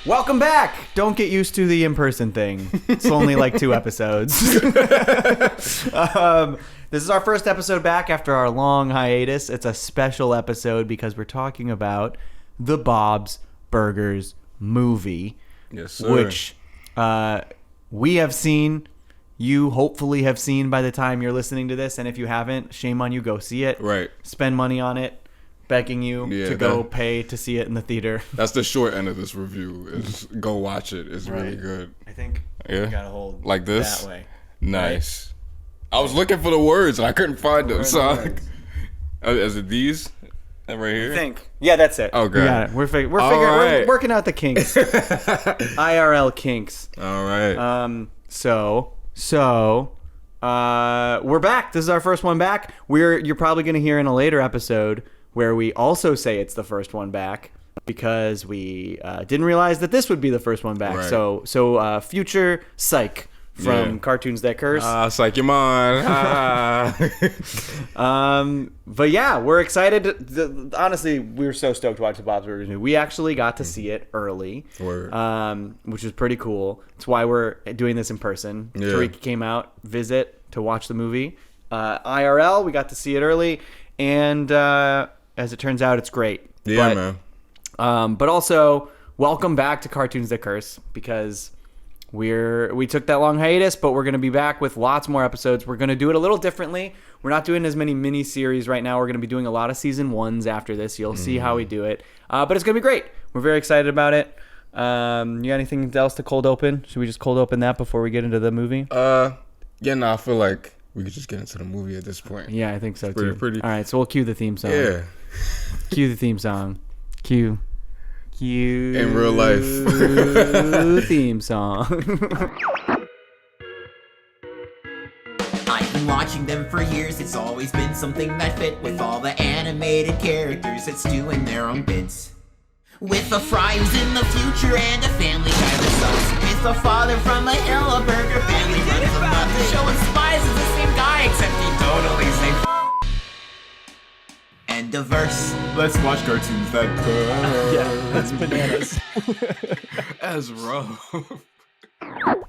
Welcome back. Don't get used to the in-person thing. It's only like 2 episodes. This is our first episode back after our long hiatus. It's a special episode because we're talking about the Bob's Burgers movie. Yes, sir. Which we have seen. You hopefully have seen by the time you're listening to this. And if you haven't, shame on you. Go see it. Right. Spend money on it. Begging you to go pay to see it in the theater. That's the short end of this review. Is go watch it. It's really good. I think you gotta hold like this. That way. Nice. Right? I was looking for the words and I couldn't find them. So is it these right here? I think. Yeah, that's it. Okay. We got it. We're working out the kinks. IRL kinks. All right. So we're back. This is our first one back. You're probably gonna hear in a later episode where we also say it's the first one back because we didn't realize that this would be the first one back. Right. So future Psych from Cartoons That Curse. Psych your mind. But yeah, we're excited. Honestly, we were so stoked to watch the Bob's Burgers movie. We actually got to see it early, which was pretty cool. That's why we're doing this in person. Yeah. Tariq came out, visit to watch the movie. IRL, we got to see it early, and as it turns out, it's great. Yeah, man. But also, welcome back to Cartoons That Curse, because we took that long hiatus, but we're going to be back with lots more episodes. We're going to do it a little differently. We're not doing as many mini-series right now. We're going to be doing a lot of season 1s after this. You'll see how we do it. But it's going to be great. We're very excited about it. You got anything else to cold open? Should we just cold open that before we get into the movie? I feel like we could just get into the movie at this point. Yeah, I think so too. Pretty. All right, so we'll cue the theme song. Yeah. Cue the theme song. Cue. In real life. Theme song. I've been watching them for years. It's always been something that fit with all the animated characters that's doing their own bits. With a fry who's in the future and a family guy that sucks. With a father from a hill, a burger family runs about the show and Spies is the same guy, except he totally say End of verse. Let's watch Cartoons That Curse. Yeah, that's bananas. That's rough.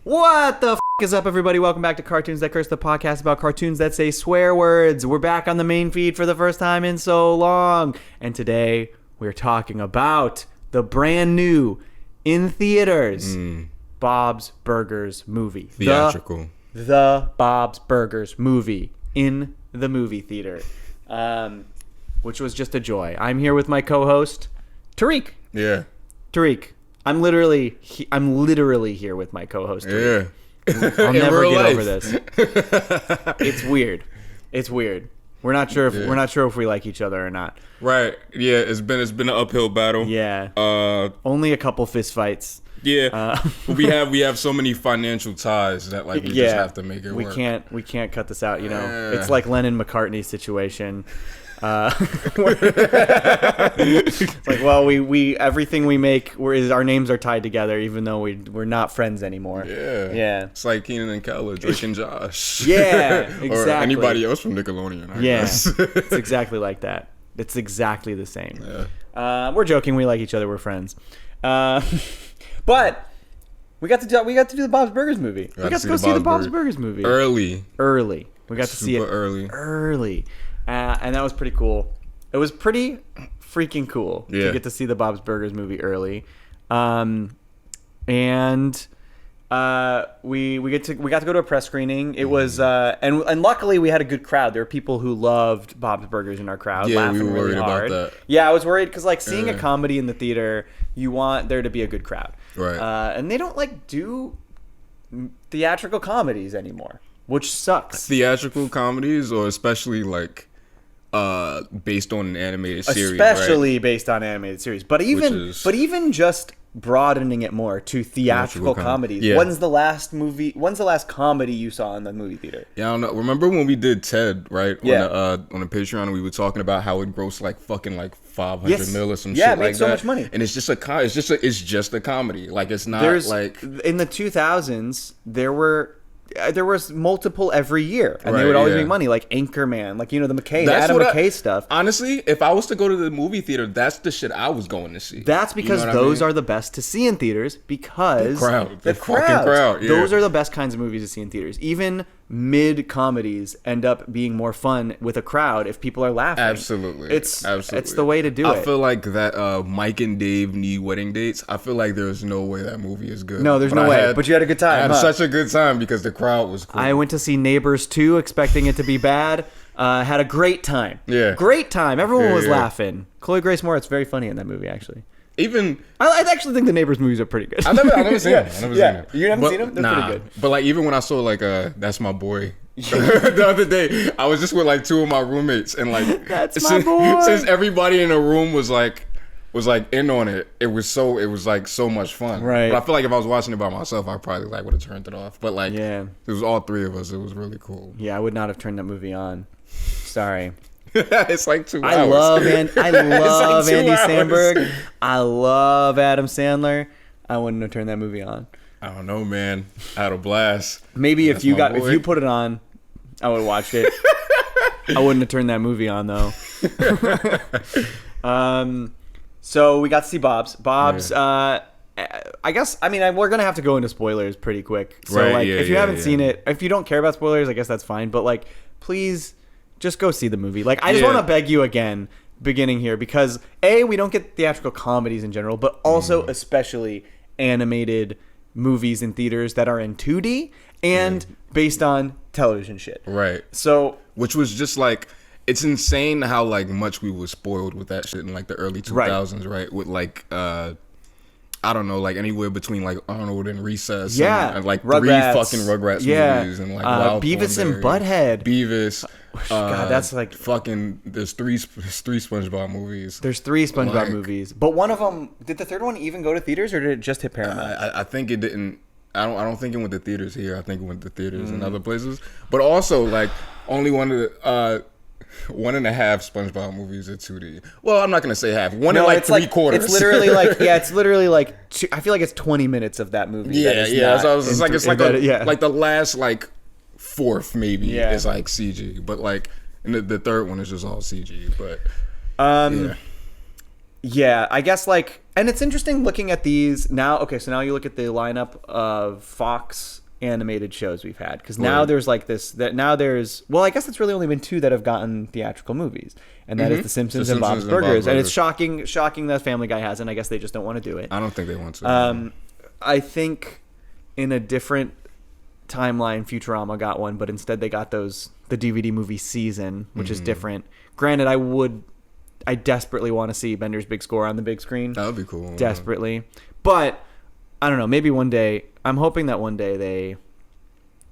What the f*** is up, everybody? Welcome back to Cartoons That Curse, the podcast about cartoons that say swear words. We're back on the main feed for the first time in so long. And today, we're talking about the brand new, in theaters, Bob's Burgers movie. Theatrical. The Bob's Burgers movie in the movie theater. Which was just a joy. I'm here with my co-host, Tariq. Yeah. Tariq. I'm literally here with my co-host. Tariq. Yeah. I'll never get over this. It's weird. We're not sure if we like each other or not. Right. Yeah. It's been an uphill battle. Yeah. Only a couple fist fights. Yeah. we have so many financial ties that we just have to make it work. We can't cut this out. It's like Lennon McCartney situation. It's like, well, we everything we make, our names are tied together, even though we're not friends anymore. Yeah. It's like Keenan and Kel, Drake and Josh. Yeah, exactly. Or anybody else from Nickelodeon. I guess. It's exactly like that. It's exactly the same. Yeah. We're joking. We like each other. We're friends. But we got to do the Bob's Burgers movie. We got to go see the Bob's Burgers movie early. We got to see it early. And that was pretty cool. It was pretty freaking cool to get to see the Bob's Burgers movie early. And we got to go to a press screening. It was and luckily we had a good crowd. There were people who loved Bob's Burgers in our crowd. Yeah, laughing we were really worried hard. about that. Yeah, I was worried because seeing a comedy in the theater, you want there to be a good crowd. Right. And they don't do theatrical comedies anymore, which sucks. Theatrical comedies, or especially based on an animated series, especially based on animated series, but even just broadening it more to theatrical comedies. Yeah. When's the last comedy you saw in the movie theater? Yeah, I don't know. Remember when we did Ted, right? Yeah. On the Patreon, we were talking about how it grossed fucking 500 mil or some shit like that. Yeah, it made so much money. And it's just a comedy. It's just a comedy. It's not in the 2000s there were there was multiple every year, and they Right, would always yeah. make money, like Anchorman, like, you know, the That's Adam what McKay stuff. Honestly, if I was to go to the movie theater, that's the shit I was going to see. That's because You know what I those mean? are the best to see in theaters, because The fucking crowd, yeah. Those are the best kinds of movies to see in theaters. Even mid comedies end up being more fun with a crowd if people are laughing. Absolutely. It's the way to do it. I feel like that Mike and Dave Need Wedding Dates. I feel like there's no way that movie is good. No, there's no way. But you had a good time, I had huh? such a good time because the crowd was cool. I went to see Neighbors 2 expecting it to be bad. Had a great time. Yeah. Great time. Everyone Yeah, was yeah. laughing. Chloe Grace Moretz, very funny in that movie, actually. Even I actually think the Neighbors movies are pretty good. I've never seen Yeah. them. I've never Yeah. seen them. You haven't But, seen them? They're nah. pretty good. But like even when I saw like That's My Boy the other day, I was just with like two of my roommates and like That's my boy. Since everybody in the room was like in on it, it was like so much fun. Right. But I feel like if I was watching it by myself, I probably like would have turned it off. But like Yeah. it was all three of us. It was really cool. Yeah, I would not have turned that movie on. Sorry. It's like 2 hours. I love Andy It's like 2 Andy hours. Samberg. I love Adam Sandler. I wouldn't have turned that movie on. I don't know, man. I had a blast. Maybe That's my if boy. you put it on, I would have watched it. I wouldn't have turned that movie on though. So we got to see Bob's. I guess we're gonna have to go into spoilers pretty quick. So Right, like yeah, if you yeah, haven't yeah. seen it, if you don't care about spoilers, I guess that's fine. But like, please just go see the movie. Like I just Yeah. want to beg you again, beginning here, because we don't get theatrical comedies in general, but also especially animated movies in theaters that are in 2D and based on television shit. Right. So Which was just like, it's insane how like much we were spoiled with that shit in like the early 2000s, right? With like, I don't know, like anywhere between like Arnold and Recess, and like Rugrats. 3 fucking Rugrats movies, and like Wild Beavis and Thornberry, Butthead. Beavis. God, that's like fucking. There's three SpongeBob movies. There's 3 SpongeBob Like- movies, but one of them, did the third one even go to theaters, or did it just hit Paramount? I think it didn't. I don't think it went to theaters here. I think it went to theaters in other places. But also, like, only one of the 1.5 SpongeBob movies are 2D. Well, I'm not gonna say half. One and like it's 3/4. It's literally like it's literally like I feel like it's 20 minutes of that movie. that Yeah, is yeah. not So it's like yeah. like the last like fourth maybe Yeah. is like CG, but like and the third one is just all CG. But yeah. Yeah, I guess like, and it's interesting looking at these now. Okay, so now you look at the lineup of Fox animated shows we've had, because now Right. there's like this that now there's I guess it's really only been 2 that have gotten theatrical movies, and that is The Simpsons, and Bob's Burgers, and it's shocking that Family Guy hasn't. I guess they just don't want to do it. I don't think they want to. I think in a different timeline, Futurama got one, but instead they got the DVD movie Season, which is different. Granted, I desperately want to see Bender's Big Score on the big screen. That would be cool. Desperately. But I don't know, maybe one day, I'm hoping that one day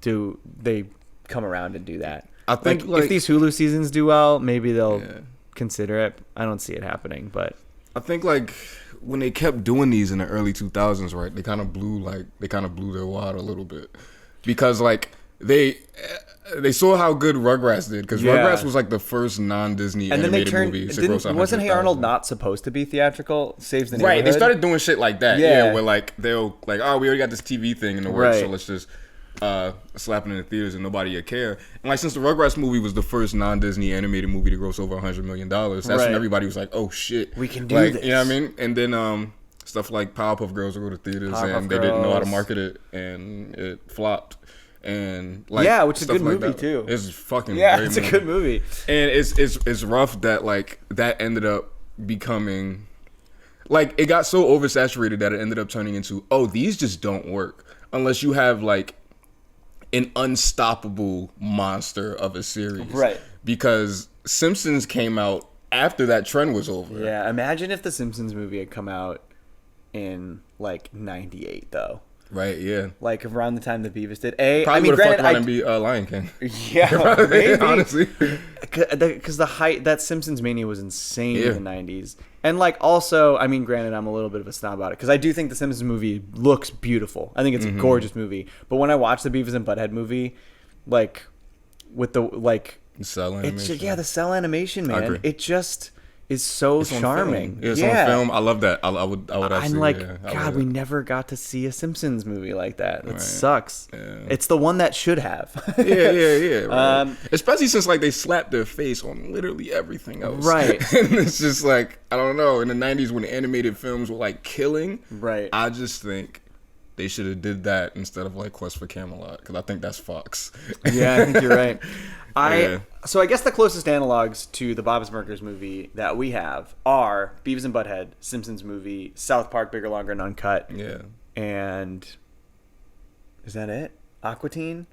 they come around and do that. I think like, if these Hulu seasons do well, maybe they'll Yeah. consider it. I don't see it happening, but I think like when they kept doing these in the early 2000s, right? They kind of blew their wad a little bit, because like they saw how good Rugrats did, because Yeah. Rugrats was like the first non-Disney and then they animated turned. movie to gross Wasn't Hey 100,000. Arnold not supposed to be theatrical? Saves the Right, Neighborhood. they started doing shit like that. Yeah. Yeah, where like they'll like, oh, we already got this TV thing in the works, so Right. let's just slap it in the theaters and nobody would care. And like since the Rugrats movie was the first non-Disney animated movie to gross over $100 million, that's Right. when everybody was like, oh shit, We can do like, this. You know what I mean? And then stuff like Powerpuff Girls will go to theaters, Powerpuff and they didn't know how to Girls. market it, and it flopped. And like, Yeah, which is a stuff good like movie, that. too. It's fucking Yeah, great it's a good movie. and it's rough that like that ended up becoming like, it got so oversaturated that it ended up turning into, oh, these just don't work unless you have like an unstoppable monster of a series, Right. Because Simpsons came out after that trend was over. Yeah, imagine if the Simpsons movie had come out in like '98 though. Right, yeah. Like around the time that Beavis did. Probably would have fucked around and be Lion King. Yeah, maybe. Honestly. Because the height, that Simpsons mania was insane Yeah. in the 90s. And like also, I mean, granted, I'm a little bit of a snob about it, because I do think the Simpsons movie looks beautiful. I think it's a gorgeous movie. But when I watch the Beavis and Butthead movie, like with the like, Cell it's animation. just, yeah, the cell animation, I man. agree. It just, is so It's on charming. film. It's on film. I love that. I would I'm actually, like, yeah, I God, would. we never got to see a Simpsons movie like that. It Right. sucks. Yeah. It's the one that should have. Yeah. Right. Especially since like they slapped their face on literally everything else. Right. And it's just like, I don't know. In the 90s when animated films were like killing, Right. I just think they should have did that instead of like Quest for Camelot, because I think that's Fox. Yeah, I think you're right. Yeah. So I guess the closest analogs to the Bob's Burgers movie that we have are Beavis and Butthead, Simpsons movie, South Park, Bigger, Longer, and Uncut, Yeah. and is that it? Aqua Teen?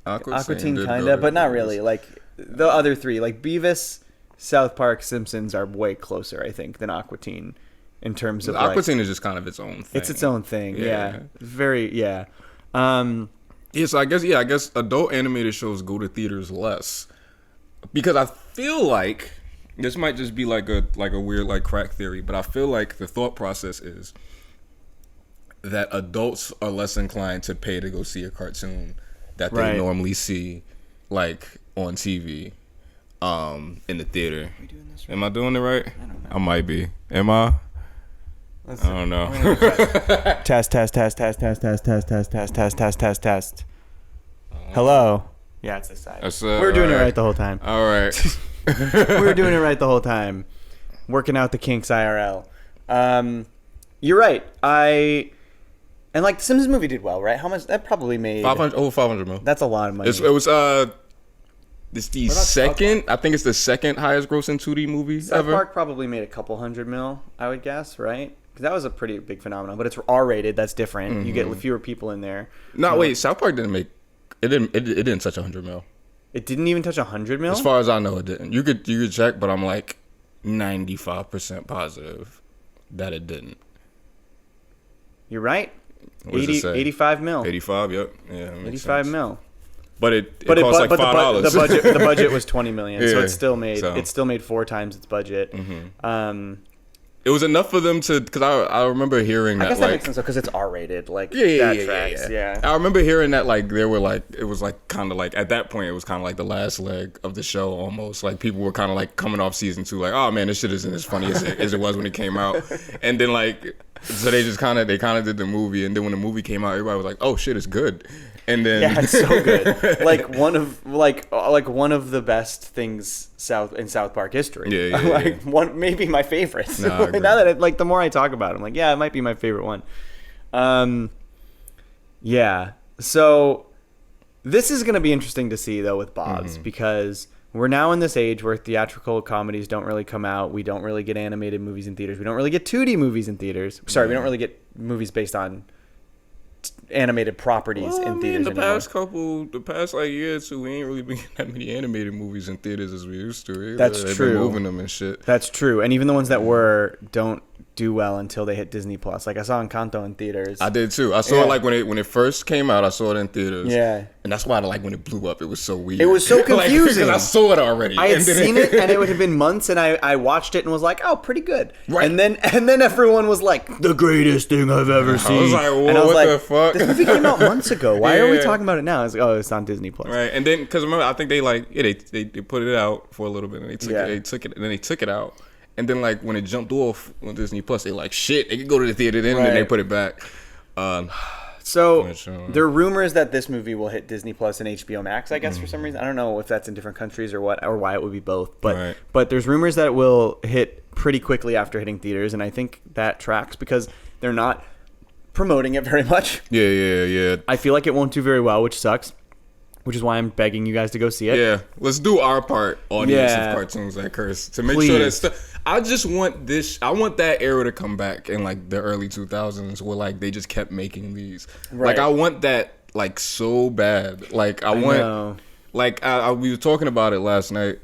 Aqua Teen Teen did kinda, go to but not Beavis. really. Like the other three, like Beavis, South Park, Simpsons are way closer, I think, than Aqua Teen in terms of Aqua like, Teen is just kind of its own thing. it's its own thing. Yeah, Yeah. very. Yeah. Yeah, so I guess adult animated shows go to theaters less, because I feel like this might just be like a weird like crack theory, but I feel like the thought process is that adults are less inclined to pay to go see a cartoon that they Right. normally see like on TV in the theater. Am I doing it right? I don't know. I might be. Am I? I don't know. Test. Hello. Yeah, it's this side. We're doing it right the whole time. All right. We were doing it right the whole time. Working out the kinks IRL. You're right. And like the Simpsons movie did well, right? How much that probably made? 500 mil. That's a lot of money. It was it's the What about second. I think it's the second highest grossing 2D movie South ever. Park probably made a couple $100 million, I would guess, right? Because that was a pretty big phenomenon. But it's R-rated. That's different. You get fewer people in there. No, wait. South Park didn't make. It didn't touch 100 mil. It didn't even touch $100 million. As far as I know, it didn't. You could check, but I'm like 95% positive that it didn't. You're right. What does it say? 85 mil. 85. Yep. Yeah. that makes 85 sense. mil. But it cost like $5. The budget was $20 million, so Yeah, it still made so. it still made 4 times its budget. It was enough for them to, because I remember hearing that, I guess that like, makes sense because it's R-rated. Like yeah, that tracks. Yeah. I remember hearing that like there were like, it was like kind of like at that point it was kind of like the last leg of the show almost. Like people were kind of like coming off season 2 like, oh man, this shit isn't as funny as it was when it came out. And then like, so they kind of did the movie, and then when the movie came out, everybody was like, oh shit, it's good. And then Yeah, it's so good. like one of the best things in South Park history. Yeah, like one, maybe my favorite. No, I agree. Now that the more I talk about it, I'm like, yeah, it might be my favorite one. Yeah. So this is going to be interesting to see though with Bob's because we're now in this age where theatrical comedies don't really come out. We don't really get animated movies in theaters. We don't really get 2D movies in theaters. Sorry, we don't really get movies based on animated properties in theaters anymore. The past like year or two, we ain't really been getting that many animated movies in theaters as we used to. Either. That's They've true. Been moving them and shit. That's true. And even the ones that don't do well until they hit Disney Plus. Like I saw Encanto in theaters. I did too. I saw it like when it first came out. I saw it in theaters. Yeah. And that's why like when it blew up, it was so weird. It was so confusing. Because I saw it already. I had And then seen it, and it would have been months, and I watched it and was like, "Oh, pretty good." Right. And then everyone was like, "The greatest thing I've ever seen." I was like, and I was what like, the fuck? This movie came out months ago. Why are we Yeah. talking about it now? I was like, "Oh, it's on Disney Plus." Right, and then because remember, I think they like they put it out for a little bit, and they Yeah. took it, and then they took it out, and then like when it jumped off on Disney Plus, they like shit, they could go to the theater then, and then they Right. put it back. So Which, there are rumors that this movie will hit Disney Plus and HBO Max. I guess for some reason, I don't know if that's in different countries or what, or why it would be both. But Right. but there's rumors that it will hit pretty quickly after hitting theaters, and I think that tracks because they're not promoting it very much. Yeah. I feel like it won't do very well, which sucks. Which is why I'm begging you guys to go see it. Yeah, let's do our part, audience Yeah. of cartoons that curse, to make sure that Please. I just want this. I want that era to come back in like the early 2000s, where like they just kept making these. Right. Like I want that like so bad. Like I want. know. Like we were talking about it last night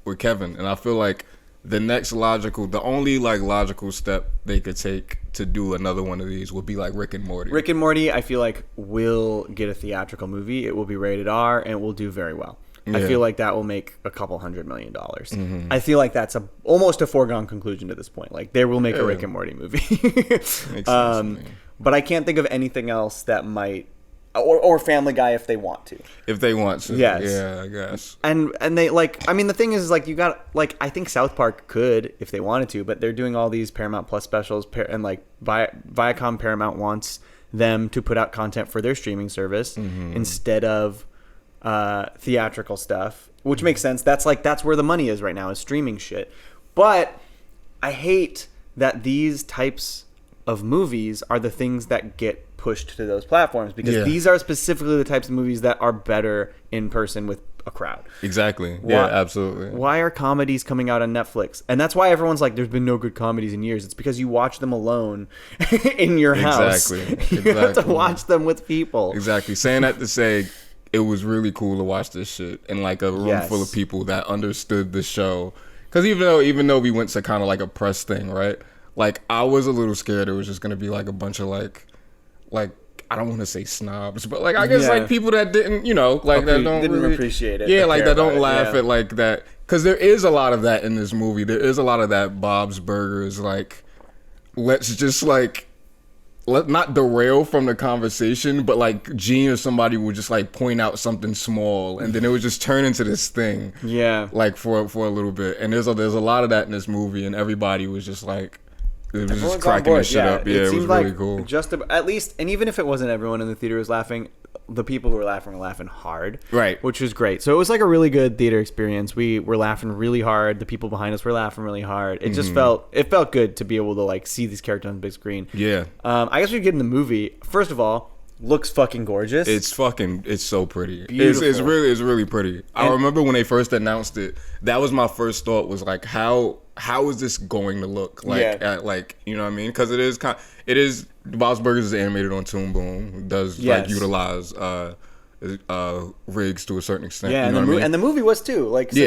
with Kevin, and I feel like the only like logical step they could take to do another one of these would be like Rick and Morty. Rick and Morty, I feel like will get a theatrical movie. It will be rated R and it will do very well. I Yeah. feel like that will make a couple $100 million. I feel like that's almost a foregone conclusion to this point. Like they will make a Rick and Morty movie. Makes sense to me. But I can't think of anything else that might or Family Guy if they want to. If they want to. Yes. Yeah, I guess. And they like, I mean, the thing is like you got like, I think South Park could if they wanted to, but they're doing all these Paramount Plus specials, and like Viacom Paramount wants them to put out content for their streaming service instead of theatrical stuff, which makes sense. That's where the money is right now, is streaming shit. But I hate that these types of movies are the things that get pushed to those platforms, because these are specifically the types of movies that are better in person with a crowd. Exactly. Yeah, absolutely. Why are comedies coming out on Netflix? And that's why everyone's like, there's been no good comedies in years. It's because you watch them alone in your house. Exactly. You have to watch them with people. Exactly. Saying that to say, it was really cool to watch this shit in like a room full of people that understood the show. Because even though we went to kind of like a press thing, right? Like, I was a little scared it was just gonna be like a bunch of like I don't want to say snobs, but like I guess like people that didn't, like that didn't really appreciate it. Yeah, like that don't laugh at like that, because there is a lot of that in this movie. There is a lot of that Bob's Burgers, like, let's just like let not derail from the conversation, but like Gene or somebody would just like point out something small, and then it would just turn into this thing. Yeah, like for a little bit, and there's a lot of that in this movie, and everybody was just like. It was just cracking this shit up. Yeah, it was really cool. At least, and even if it wasn't everyone in the theater was laughing, the people who were laughing hard. Right. Which was great. So it was like a really good theater experience. We were laughing really hard. The people behind us were laughing really hard. It just felt good to be able to like see these characters on the big screen. Yeah. I guess we get in the movie. First of all, looks fucking gorgeous. It's so pretty. It's really pretty. I remember when they first announced it, that was my first thought, was like, how is this going to look like you know what I mean? Because it is Bob's Burgers is animated on Toon Boom. It does like utilize rigs to a certain extent. Yeah, and the movie was too. Like, so,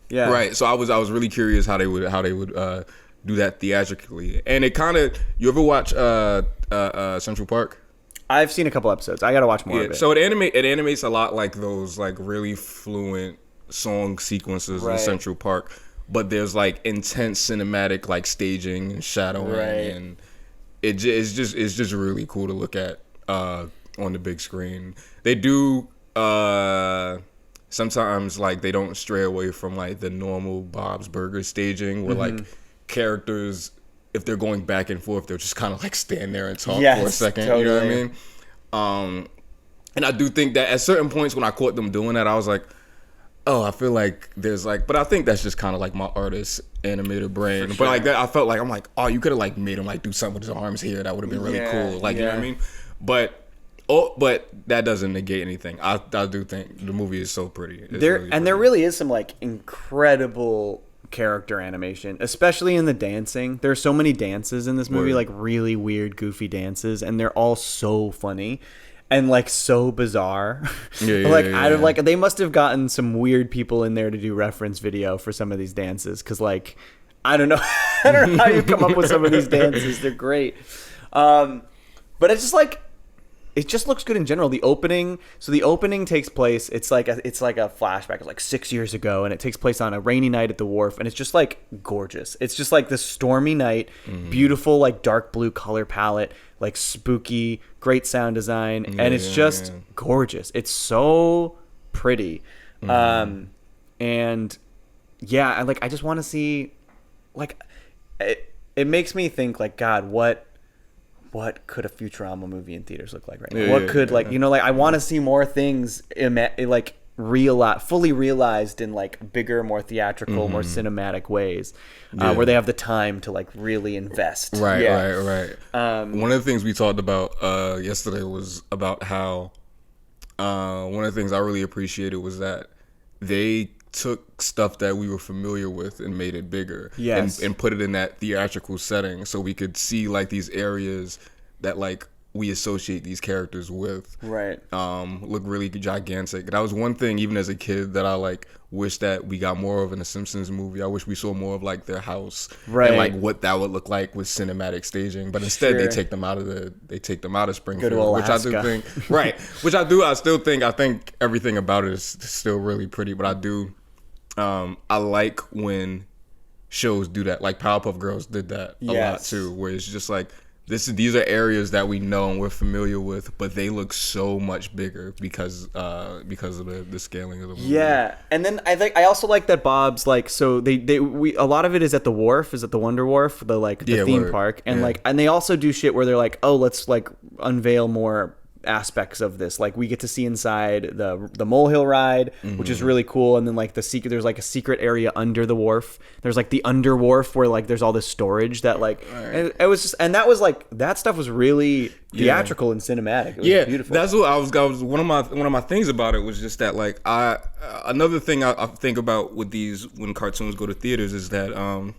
yeah. Right. So I was really curious how they would do that theatrically. And it kind of, you ever watch Central Park? I've seen a couple episodes. I gotta watch more of it. So it animates a lot like those like really fluent song sequences in Central Park, but there's like intense cinematic like staging and shadowing, and it's just really cool to look at on the big screen. They do sometimes like they don't stray away from like the normal Bob's Burgers staging, where like characters, if they're going back and forth, they'll just kind of like stand there and talk for a second. Totally. You know what I mean? And I do think that at certain points when I caught them doing that, I was like, oh, I feel like there's like, but I think that's just kind of like my artist animator brain. Sure. But like that, I felt like, I'm like, oh, you could have like made him like do something with his arms here. That would have been really cool. Like, you know what I mean? But that doesn't negate anything. I do think the movie is so pretty. There really is some like incredible character animation, especially in the dancing. There's so many dances in this movie, like really weird, goofy dances, and they're all so funny and like so bizarre. Like they must have gotten some weird people in there to do reference video for some of these dances, because like I don't know how you come up with some of these dances. They're great. But it's just like, it just looks good in general. The opening takes place. It's like a flashback. It's like 6 years ago, and it takes place on a rainy night at the wharf, and it's just like gorgeous. It's just like this stormy night, beautiful like dark blue color palette, like spooky, great sound design, and it's just gorgeous. It's so pretty, and I just want to see, like, it makes me think like, God, what could a Futurama movie in theaters look like right now? I want to see more things like fully realized in like bigger, more theatrical, more cinematic ways, where they have the time to like really invest. Right. One of the things we talked about yesterday was about how one of the things I really appreciated was that they took stuff that we were familiar with and made it bigger, and put it in that theatrical setting, so we could see like these areas that like we associate these characters with, look really gigantic. That was one thing, even as a kid, that I like wish that we got more of in a Simpsons movie. I wish we saw more of like their house, and like what that would look like with cinematic staging. But instead, they take them out of Springfield, which I do think, I think everything about it is still really pretty. But I do, I like when shows do that. Like Powerpuff Girls did that a lot too, where it's just like these are areas that we know and we're familiar with, but they look so much bigger because of the scaling of the movie. Yeah, and then I also like that Bob's like, so we a lot of it is at the wharf, is at the Wonder Wharf, the theme park, and and they also do shit where they're like, oh, let's like unveil more aspects of this. Like we get to see inside the molehill ride, which is really cool, and then like there's like a secret area under the wharf. There's like the under wharf where like there's all this storage that like and it was just, and that was like, that stuff was really theatrical and cinematic. It was beautiful. That's what I was one of my things about it was just that like another thing I think about with these when cartoons go to theaters is that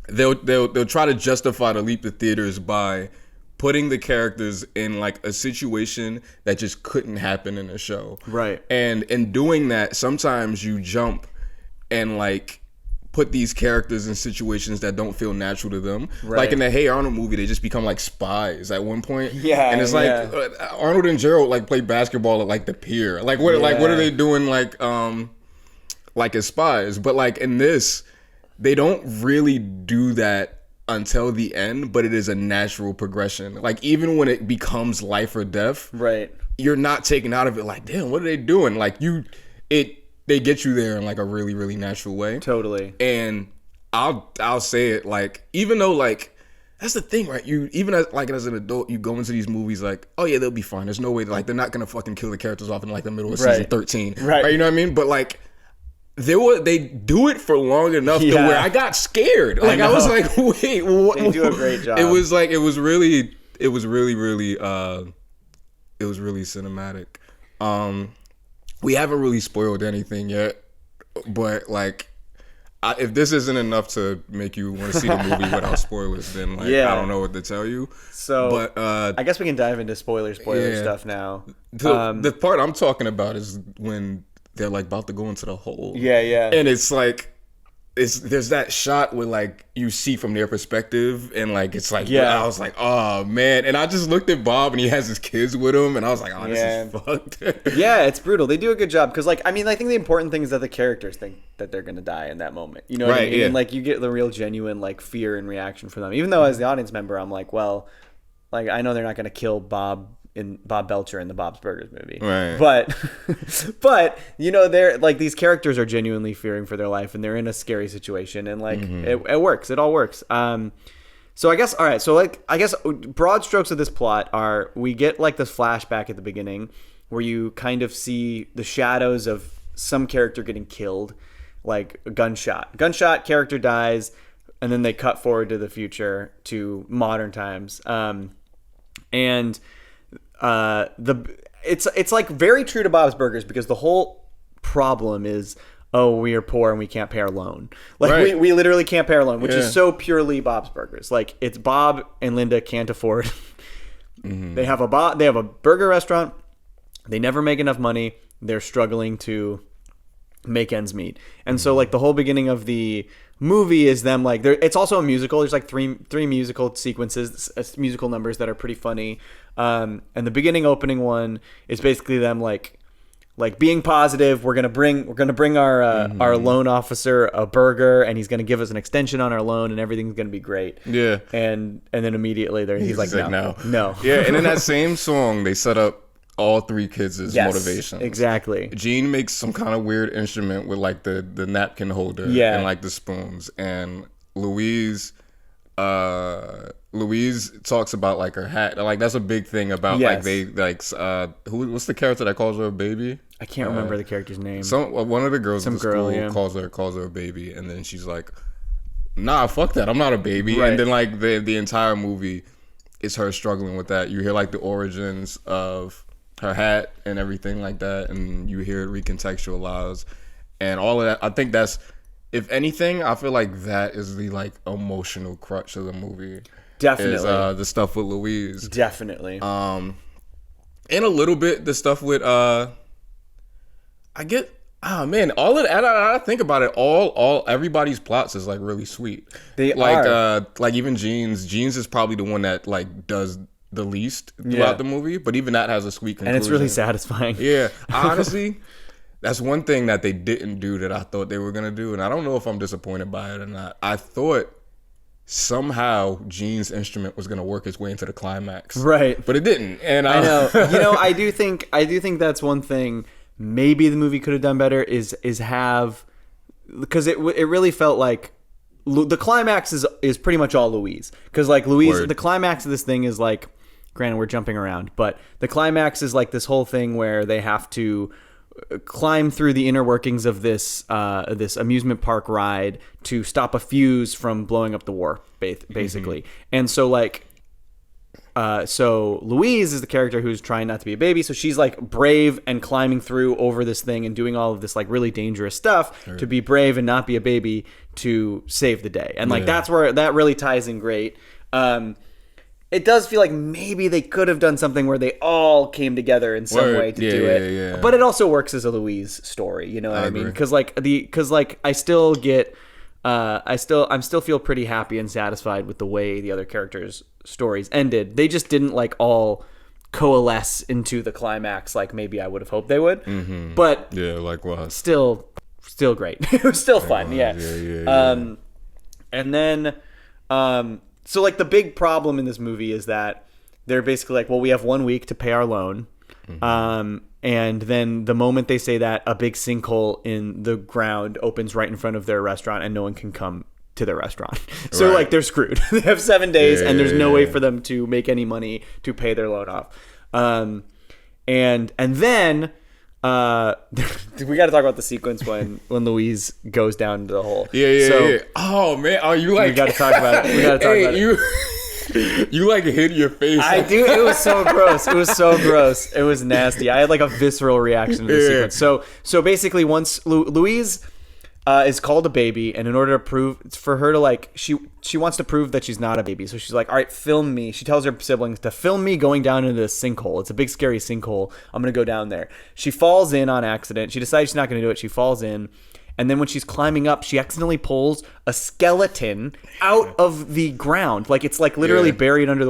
they'll try to justify the leap to theaters by putting the characters in like a situation that just couldn't happen in a show. Right. And in doing that, sometimes you jump and like put these characters in situations that don't feel natural to them. Right. Like in the Hey Arnold movie, they just become like spies at one point. Yeah. And it's like Arnold and Gerald like play basketball at like the pier. Like what are they doing like as spies? But like in this, they don't really do that until the end, but it is a natural progression. Like even when it becomes life or death, right, you're not taken out of it like, damn, what are they doing? Like they get you there in like a really, really natural way. Totally. And I'll say it, like, even though like that's the thing, right? You even as an adult, you go into these movies like, oh yeah, they'll be fine. There's no way like they're not gonna fucking kill the characters off in like the middle of season 13. Right. You know what I mean? But like they do it for long enough to where I got scared. Like I was like, wait, what? They do a great job. It was really cinematic. We haven't really spoiled anything yet, but like if this isn't enough to make you want to see the movie without spoilers, then like I don't know what to tell you. So but I guess we can dive into spoiler stuff now. The part I'm talking about is when they're like about to go into the hole. Yeah. And it's like there's that shot where like you see from their perspective and like it's like I was like, oh man. And I just looked at Bob and he has his kids with him and I was like, oh, this is fucked. Yeah, it's brutal. They do a good job because like I mean I think the important thing is that the characters think that they're gonna die in that moment. You know what I mean? And like you get the real genuine like fear and reaction from them. Even though as the audience member I'm like, well, like I know they're not gonna kill Bob Belcher in the Bob's Burgers movie. Right. But you know, they're like these characters are genuinely fearing for their life and they're in a scary situation and like it works. It all works. So I guess all right, so like I guess broad strokes of this plot are we get like this flashback at the beginning where you kind of see the shadows of some character getting killed, like a gunshot. Character dies, and then they cut forward to the future to modern times. And it's like very true to Bob's Burgers because the whole problem is, oh, we are poor and we can't pay our loan. Like we literally can't pay our loan, which is so purely Bob's Burgers. Like it's Bob and Linda can't afford. They have a burger restaurant. They never make enough money. They're struggling to make ends meet. And so like the whole beginning of the movie is them like it's also a musical. There's like three musical sequences, musical numbers that are pretty funny. And the beginning opening one is basically them like being positive. We're gonna bring our loan officer a burger, and he's gonna give us an extension on our loan, and everything's gonna be great. Yeah. And then immediately he's like no. Yeah. And in that same song, they set up all three kids as motivation. Exactly. Gene makes some kind of weird instrument with like the napkin holder and like the spoons, and Louise talks about like her hat. Like that's a big thing about like they like what's the character that calls her a baby? I can't remember the character's name. One of the girls at the school calls her a baby, and then she's like, nah, fuck that, I'm not a baby. And then like the entire movie is her struggling with that. You hear like the origins of her hat and everything like that, and you hear it recontextualized and all of that. I think that's, if anything, I feel like that is the like emotional crutch of the movie. Definitely. Is the stuff with Louise. Definitely. And a little bit the stuff with all of that. I think about it. All everybody's plots is like really sweet. They are. Like even Jean's is probably the one that like does the least throughout the movie, but even that has a sweet conclusion. And it's really satisfying. Yeah. Honestly, that's one thing that they didn't do that I thought they were going to do, and I don't know if I'm disappointed by it or not. I thought somehow Gene's instrument was gonna work its way into the climax, Right. But it didn't, and I know. I do think that's one thing maybe the movie could have done better is have, because it really felt like the climax is pretty much all Louise, because like Louise, Word. the climax of this thing is like, granted we're jumping around, but the climax is like this whole thing where they have to climb through the inner workings of this amusement park ride to stop a fuse from blowing up the war, basically. And so like, so Louise is the character who's trying not to be a baby. So she's like brave and climbing through over this thing and doing all of this like really dangerous stuff to be brave and not be a baby to save the day. And like, that's where that really ties in great. It does feel like maybe they could have done something where they all came together in some way to do it. Yeah. But it also works as a Louise story, you know what I mean? Because I still get, I'm still feel pretty happy and satisfied with the way the other characters' stories ended. They just didn't like all coalesce into the climax like maybe I would have hoped they would. Mm-hmm. But yeah, likewise. Still great. It was still fun. Yeah. And then, so like the big problem in this movie is that they're basically like, well, we have 1 week to pay our loan. Mm-hmm. And then the moment they say that, a big sinkhole in the ground opens right in front of their restaurant and no one can come to their restaurant. So like they're screwed. They have 7 days and there's no way for them to make any money to pay their loan off. And then we got to talk about the sequence when Louise goes down into the hole. Yeah. Oh man, you like? We got to talk about it. We got to talk about it. You like hid your face. I do. It was so gross. It was so gross. It was nasty. I had like a visceral reaction to the sequence. So basically, once Louise is called a baby, and in order to prove for her to like she wants to prove that she's not a baby, so she's like, all right, film me. She tells her siblings to film me going down into this sinkhole. It's a big scary sinkhole. I'm gonna go down there. She falls in on accident. She decides she's not gonna do it. She falls in, and then when she's climbing up, she accidentally pulls a skeleton out of the ground. Like it's like literally buried under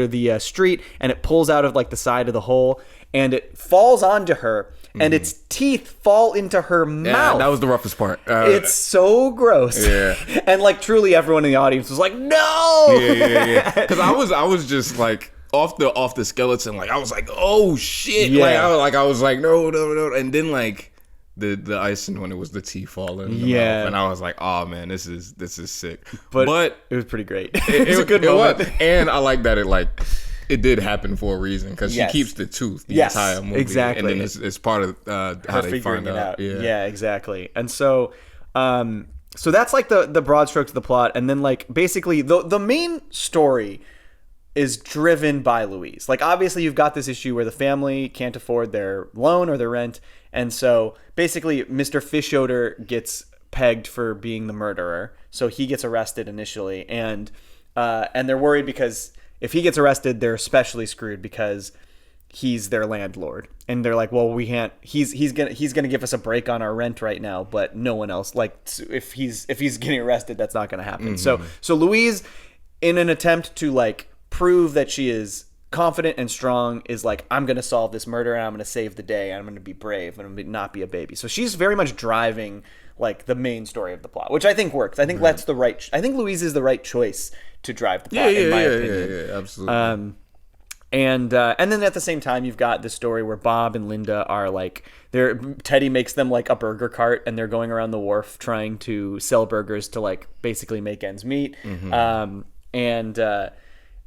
the street, and it pulls out of like the side of the hole, and it falls onto her. And its teeth fall into her mouth. That was the roughest part. It's so gross. Yeah. And like truly everyone in the audience was like, no. Yeah. Because I was just like off the skeleton. Like I was like, oh shit. Yeah. I was like, no. And then like the icing when it was the teeth falling. In the mouth, and I was like, oh man, this is sick. But it was pretty great. It was a good moment. And I like that it did happen for a reason, because she keeps the tooth the entire movie. Exactly. And then it's part of how they find out. Yeah, exactly. And so that's like the broad strokes of the plot. And then like basically the main story is driven by Louise. Like obviously you've got this issue where the family can't afford their loan or their rent. And so basically Mr. Fischoeder gets pegged for being the murderer. So he gets arrested initially. And they're worried because if he gets arrested, they're especially screwed because he's their landlord, and they're like, well, we can't. He's gonna give us a break on our rent right now, but no one else. Like if he's getting arrested, that's not gonna happen. Mm-hmm. So Louise, in an attempt to like prove that she is confident and strong, is like, I'm gonna solve this murder and I'm gonna save the day. And I'm gonna be brave and I'm gonna not be a baby. So she's very much driving like the main story of the plot, which I think works. I think that's the right. I think Louise is the right choice to drive the plot, in my opinion. Yeah, absolutely. And then at the same time, you've got this story where Bob and Linda are like, Teddy makes them like a burger cart, and they're going around the wharf trying to sell burgers to like basically make ends meet. Mm-hmm.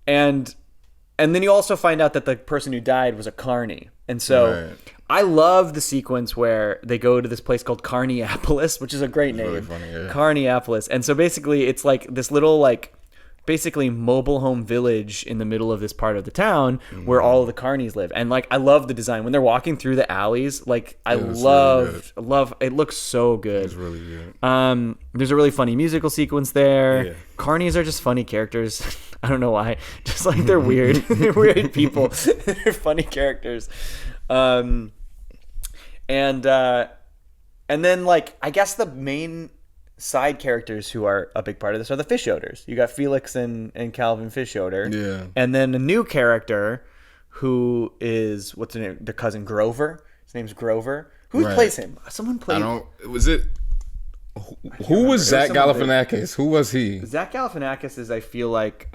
And then you also find out that the person who died was a carny, and so I love the sequence where they go to this place called Carneapolis, which is a great name. Really funny, Carneapolis, and so basically it's like this little like basically mobile home village in the middle of this part of the town where all of the carnies live. And like I love the design when they're walking through the alleys. Like I love it, looks so good. It's really good. There's a really funny musical sequence there. Yeah. Carnies are just funny characters. I don't know why. Just like they're weird. They're weird people. They're funny characters. And then like I guess the main side characters who are a big part of this are the Fischoeders. You got Felix and Calvin Fischoeder. Yeah. And then a new character who is, what's his name? The cousin Grover. His name's Grover. Who plays him? Someone played. Was it Who was remember. Zach Galifianakis? Who was he? Zach Galifianakis is, I feel like,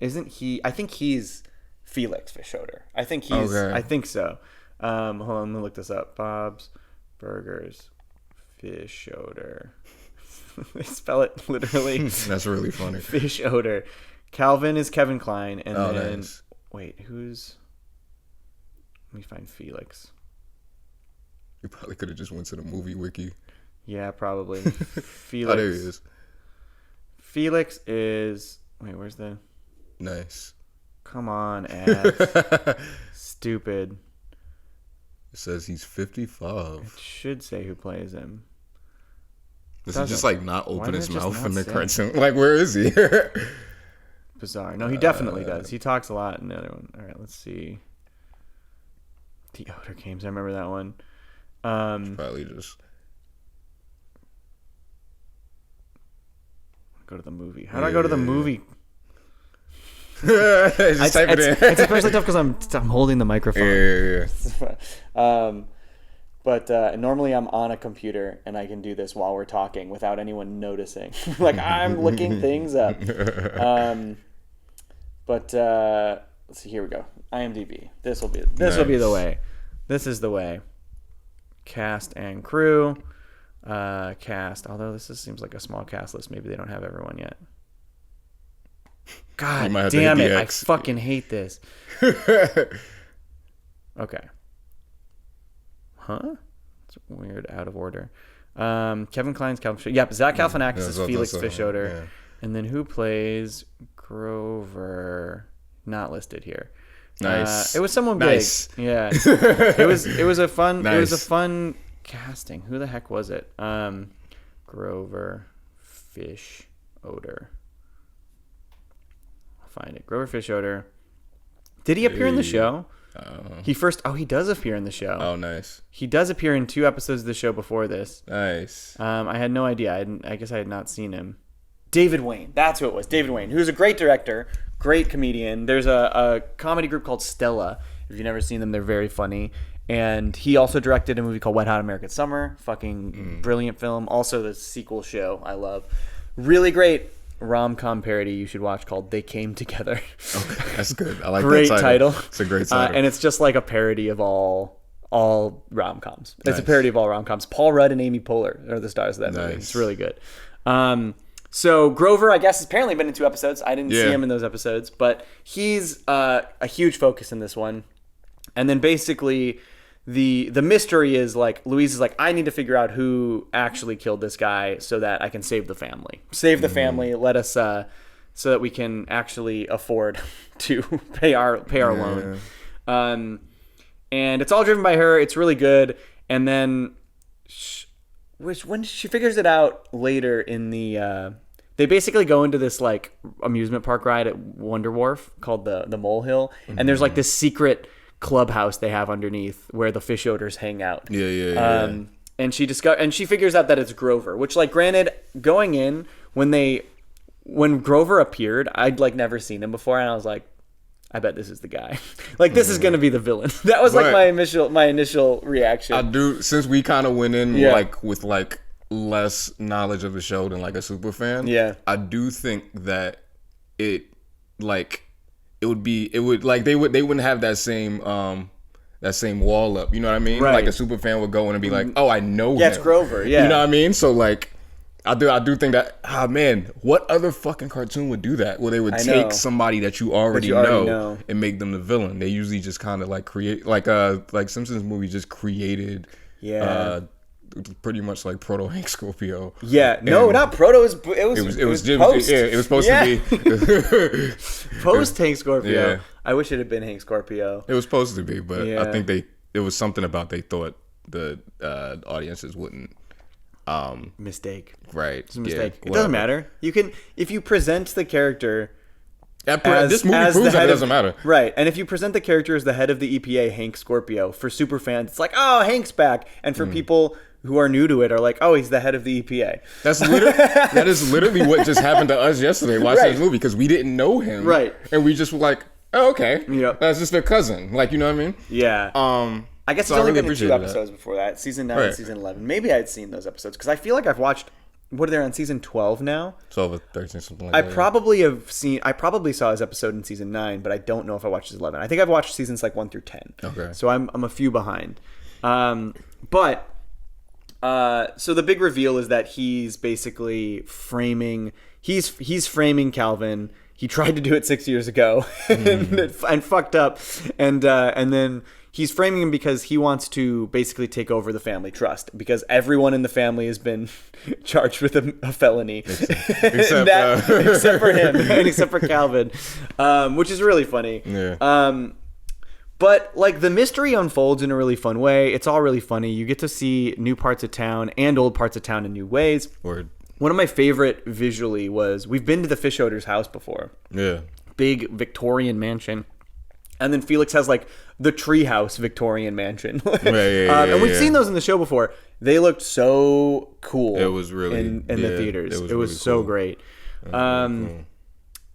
isn't he? I think he's Felix Fischoeder. I think he's. Okay. I think so. Hold on, let me look this up. Bob's Burgers, Fischoeder. They spell it literally. That's really funny. Fish odor. Calvin is Kevin Kline, and then nice. wait, who's? Let me find Felix. You probably could have just went to the movie wiki. Yeah, probably. Felix. Oh, there he is. Felix is. Wait, where's the? Nice. Come on, ads. Stupid. It says he's 55. It should say who plays him. Does he just like not open his does it just mouth not in the say? cartoon? Like, where is he? Bizarre. No, he definitely does. He talks a lot in the other one. All right, let's see. The Odor Games. I remember that one. Probably just Go to the movie. How do I go to the movie? just type it in. It's especially tough because I'm holding the microphone. Yeah. But normally I'm on a computer and I can do this while we're talking without anyone noticing. Like I'm looking things up. But let's see. Here we go. IMDb. This will be the way. This is the way. Cast and crew. Cast. Although this seems like a small cast list. Maybe they don't have everyone yet. God damn it! I fucking hate this. Okay. Huh? It's weird, out of order. Kevin Kline's Calvin. Yep, Zach Galifianakis is Felix Fischoeder. Yeah. And then who plays Grover? Not listed here. Nice. It was someone nice. big. Yeah. it was a fun. Nice. It was a fun casting. Who the heck was it? Grover Fischoeder. I'll find it. Grover Fischoeder. Did he appear in the show? He does appear in the show. Oh, nice. He does appear in 2 episodes of the show before this. Nice. I had no idea. I guess I had not seen him. David Wayne. That's who it was. David Wayne, who's a great director, great comedian. There's a comedy group called Stella. If you've never seen them, they're very funny. And he also directed a movie called Wet Hot American Summer. Fucking brilliant film. Also the sequel show I love. Really great rom-com parody you should watch called They Came Together. Okay, that's good. I like great that title. It's a great title. And it's just like a parody of all rom-coms. It's Nice. a parody of all rom-coms. Paul Rudd and Amy Poehler are the stars of that movie. Nice. It's really good. So Grover, I guess, has apparently been in 2 episodes. I didn't see him in those episodes, but he's a huge focus in this one. And then basically the mystery is like Louise is like, I need to figure out who actually killed this guy so that I can save the family. Save the family. Let us so that we can actually afford to pay our loan. And it's all driven by her. It's really good. And then when she figures it out later in the they basically go into this like amusement park ride at Wonder Wharf called the Molehill, and there's like this secret clubhouse they have underneath where the fish odors hang out. Yeah. And she figures out that it's Grover, which, like, granted, going in when Grover appeared, I'd like never seen him before, and I was like, I bet this is the guy. Like, this is gonna be the villain. That was like my initial reaction. I do, since we kind of went in like with like less knowledge of the show than like a super fan. Yeah, I do think that they wouldn't have that same wall up. You know what I mean? Right. Like a super fan would go in and be like, oh, I know him. Yeah, it's Grover. Yeah, you know what I mean? So like, I do think that, man, what other fucking cartoon would do that? Where they would take somebody that you already know and make them the villain. They usually just kind of like create, like Simpsons movie just created, pretty much like proto Hank Scorpio. Yeah, no, not proto. It was post. Yeah, it was supposed to be post Hank Scorpio. Yeah. I wish it had been Hank Scorpio. It was supposed to be, but I think it was something about they thought the audiences wouldn't. Mistake. Right. It's a mistake. It doesn't matter. You can, if you present the character this movie proves that it doesn't matter. Right. And if you present the character as the head of the EPA, Hank Scorpio, for super fans, it's like, oh, Hank's back. And for people who are new to it are like, oh, he's the head of the EPA. That is literally what just happened to us yesterday watching this movie, because we didn't know him. Right. And we just were like, oh, okay. Yep. That's just their cousin. Like, you know what I mean? Yeah. I guess So it's I only really been 2 appreciated that. episodes before that. Season 9 and Right. Season 11. Maybe I'd seen those episodes because I feel like I've watched. What are they on Season 12 now? 12 or 13, something like I that. probably saw his episode in Season 9, but I don't know if I watched Season 11. I think I've watched Seasons like 1 through 10. Okay. So I'm a few behind. But so the big reveal is that he's basically framing Calvin. He tried to do it 6 years ago and fucked up, and then he's framing him because he wants to basically take over the family trust because everyone in the family has been charged with a felony, except for him and except for Calvin, which is really funny. Yeah. But like the mystery unfolds in a really fun way. It's all really funny. You get to see new parts of town and old parts of town in new ways. Word. One of my favorite visually was we've been to the fish odor's house before. Yeah. Big Victorian mansion. And then Felix has like the treehouse Victorian mansion. And we've seen those in the show before. They looked so cool. It was really in the theaters. It was really so cool. great.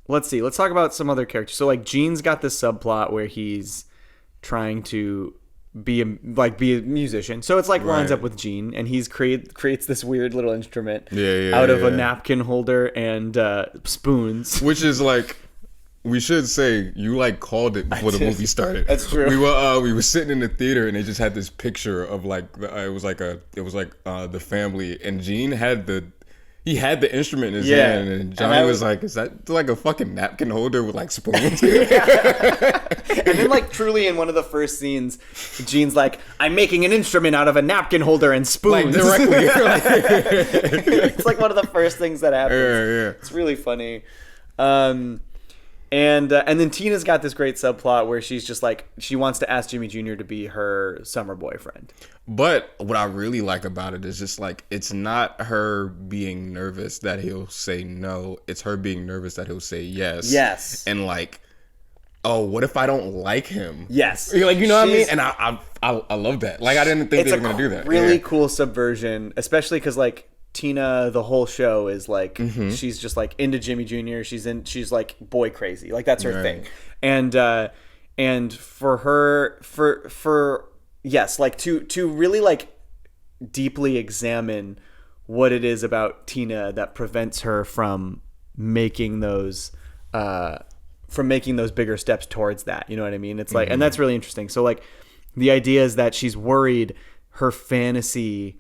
Let's see. Let's talk about some other characters. So like Gene's got this subplot where he's trying to be a musician. So it's like lines Right. up with Gene, and he's creates this weird little instrument Yeah, out of a yeah. napkin holder and spoons. Which is like, we should say you like called it before the movie started. That's true. We were sitting in the theater and they just had this picture of like it was like the family, and Gene had the instrument in his hand, and Johnny was like, "Is that like a fucking napkin holder with like spoons?" And then like truly in one of the first scenes, Gene's like, "I'm making an instrument out of a napkin holder and spoons." Like directly. It's like one of the first things that happens. Yeah. It's really funny. And then Tina's got this great subplot where she's just like, she wants to ask Jimmy Jr. to be her summer boyfriend. But what I really like about it is just like, it's not her being nervous that he'll say no. It's her being nervous that he'll say yes. Yes. And like, oh, what if I don't like him? Yes. Like, you know what I mean? And I love that. Like, I didn't think they were going to do that. Really cool subversion, especially because like Tina, the whole show is like, she's just like into Jimmy Jr. She's like boy crazy. Like that's her thing. And for her, yes, like to really like deeply examine what it is about Tina that prevents her from making those bigger steps towards that. You know what I mean? It's like, and that's really interesting. So like the idea is that she's worried her fantasy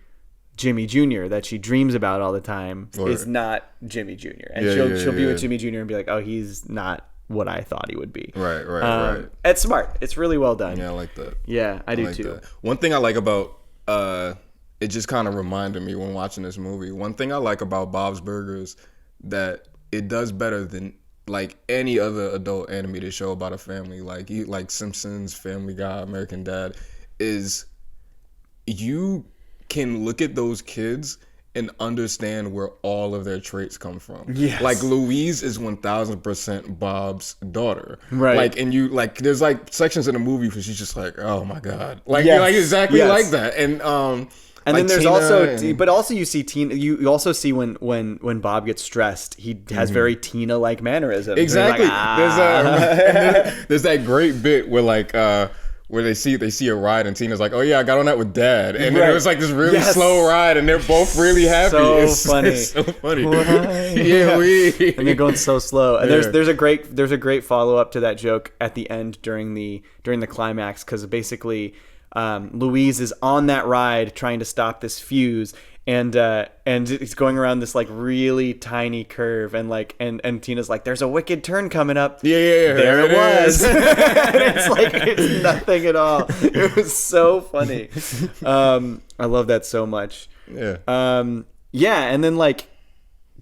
Jimmy Jr. that she dreams about all the time is not Jimmy Jr. And she'll be with Jimmy Jr. and be like, oh, he's not what I thought he would be. Right. It's smart. It's really well done. Yeah, I like that. Yeah, I do like too. that. One thing I like about it just kind of reminded me when watching this movie. One thing I like about Bob's Burgers that it does better than like any other adult animated show about a family, like Simpsons, Family Guy, American Dad, is you can look at those kids and understand where all of their traits come from. Yes. Like Louise is 1000% Bob's daughter. Right. Like, and you like, there's like sections in the movie where she's just like, oh my God. Like, Yes. like exactly Yes. like that. And And like then there's Tina but also you see Tina. You also see when Bob gets stressed, he has very Tina-like mannerisms. exactly. He's like, There's that great bit where like, where they see a ride and Tina's like, oh yeah, I got on that with Dad, and then it was like this really slow ride, and they're both really happy. So funny. It's so funny. Yeah, and they're going so slow. And there's a great follow up to that joke at the end during the climax, because basically Louise is on that ride trying to stop this fuse. And it's going around this like really tiny curve, and like and Tina's like, "There's a wicked turn coming up." Yeah. There it was. And it's like it's nothing at all. It was so funny. I love that so much. Yeah. And then like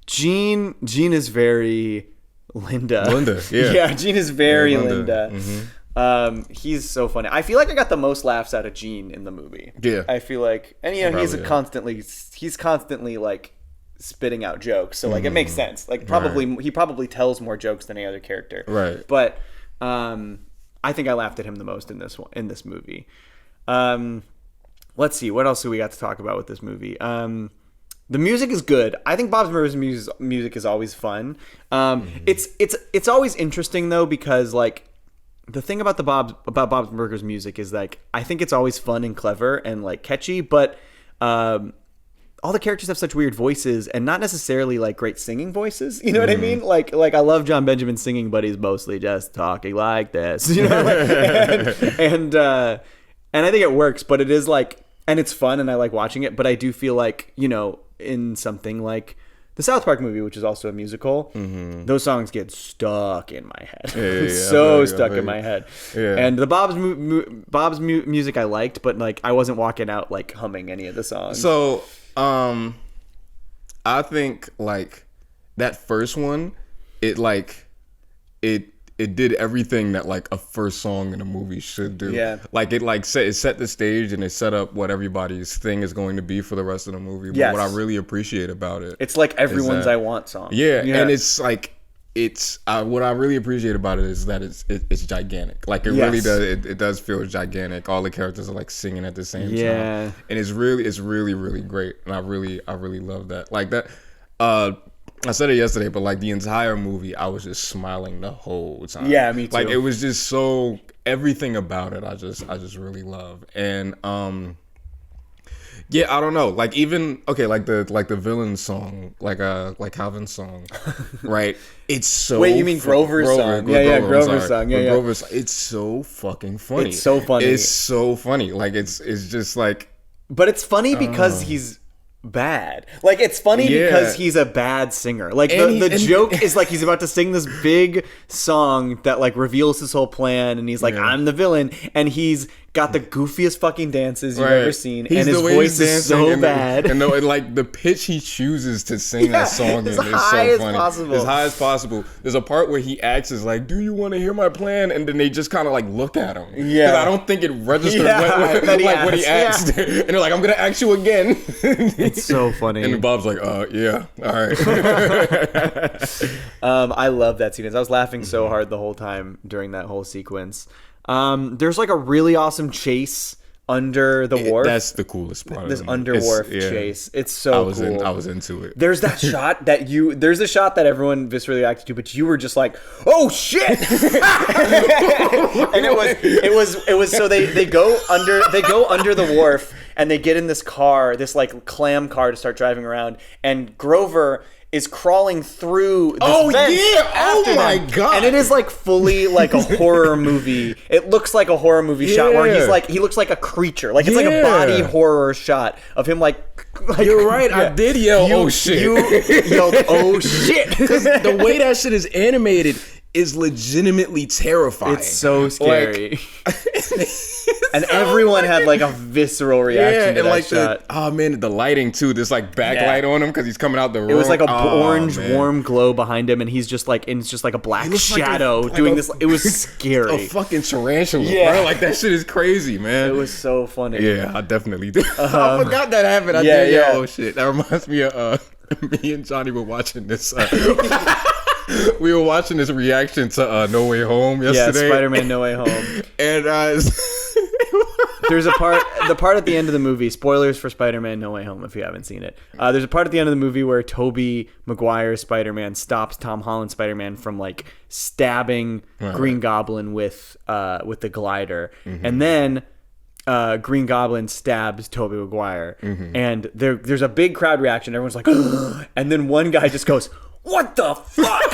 Gene is very Linda. Yeah. Yeah, Gene is very Linda. Mm-hmm. He's so funny. I feel like I got the most laughs out of Gene in the movie. Yeah. I feel like, and you know, Probably, he's constantly like spitting out jokes, so like it makes sense. Like he probably tells more jokes than any other character. Right. But I think I laughed at him the most in this movie. Let's see, what else do we got to talk about with this movie? The music is good. I think Bob's Burgers music is always fun. It's always interesting though, because like the thing about Bob's Burgers music is like I think it's always fun and clever and like catchy, but all the characters have such weird voices and not necessarily like great singing voices. You know what I mean? Like I love John Benjamin singing, but he's mostly just talking like this. You know, and I think it works, but it is like, and it's fun and I like watching it. But I do feel like, you know, in something like the South Park movie, which is also a musical, those songs get stuck in my head. Stuck in my head. Yeah. And the Bob's music I liked, but like I wasn't walking out like humming any of the songs. So, I think like that first one, it did everything that like a first song in a movie should do. Yeah. Like it set the stage and it set up what everybody's thing is going to be for the rest of the movie. But what I really appreciate about it, it's like everyone's "I Want" song. Yeah, and it's like what I really appreciate about it is that it's gigantic. Like it really does. It does feel gigantic. All the characters are like singing at the same time. And it's really great. And I really love that. Like that. I said it yesterday, but like the entire movie, I was just smiling the whole time. Yeah, me too. Like it was just so everything about it. I just really love. And yeah, I don't know. Like even like the villain song, like Calvin's song, right? It's so. Wait, you mean Grover's song? Grover's song. Yeah. Grover's. It's so fucking funny. It's so funny. It's so funny. Like it's just like. But it's funny because he's bad. Like it's funny because he's a bad singer. Like the joke is like he's about to sing this big song that like reveals his whole plan, and he's like, I'm the villain, and he's got the goofiest fucking dances you've ever seen, and his voice is so bad. And like the pitch he chooses to sing that song in is so funny. As high as possible. There's a part where he asks is like, "Do you want to hear my plan?" And then they just kind of like look at him. Yeah. Because I don't think it registered when he asked. And they're like, "I'm gonna ask you again." It's so funny. And Bob's like, yeah, all right. I love that scene. I was laughing so hard the whole time during that whole sequence. There's like a really awesome chase under the wharf. That's the coolest part. This under wharf chase. It's so cool. I was into it. There's that shot there's a shot that everyone viscerally reacted to, but you were just like, oh shit! And it was so they go under the wharf and they get in this car, this like clam car to start driving around, and Grover is crawling through this vent after them. God. And it is like fully like a horror movie. It looks like a horror movie shot where he looks like a creature. Like it's like a body horror shot of him like you're right. I did yell, oh shit. You yelled, oh shit. Because the way that shit is animated is legitimately terrifying. It's so scary. And everyone had like a visceral reaction to that shot. The lighting too. There's like backlight on him because he's coming out the room. It was like a orange warm glow behind him, and he's just like, and it's just like a black shadow doing this. It was scary. A fucking tarantula, bro. Like that shit is crazy, man. It was so funny. Yeah, I definitely did. I forgot that happened. I did. Yeah. Oh shit, that reminds me of me and Johnny were watching this. We were watching this reaction to No Way Home yesterday. Yeah, Spider-Man No Way Home. And there's the part at the end of the movie, spoilers for Spider-Man No Way Home if you haven't seen it. There's a part at the end of the movie where Tobey Maguire's Spider-Man stops Tom Holland's Spider-Man from like stabbing Green Goblin with the glider. Mm-hmm. And then Green Goblin stabs Tobey Maguire. Mm-hmm. And there's a big crowd reaction. Everyone's like, and then one guy just goes, what the fuck?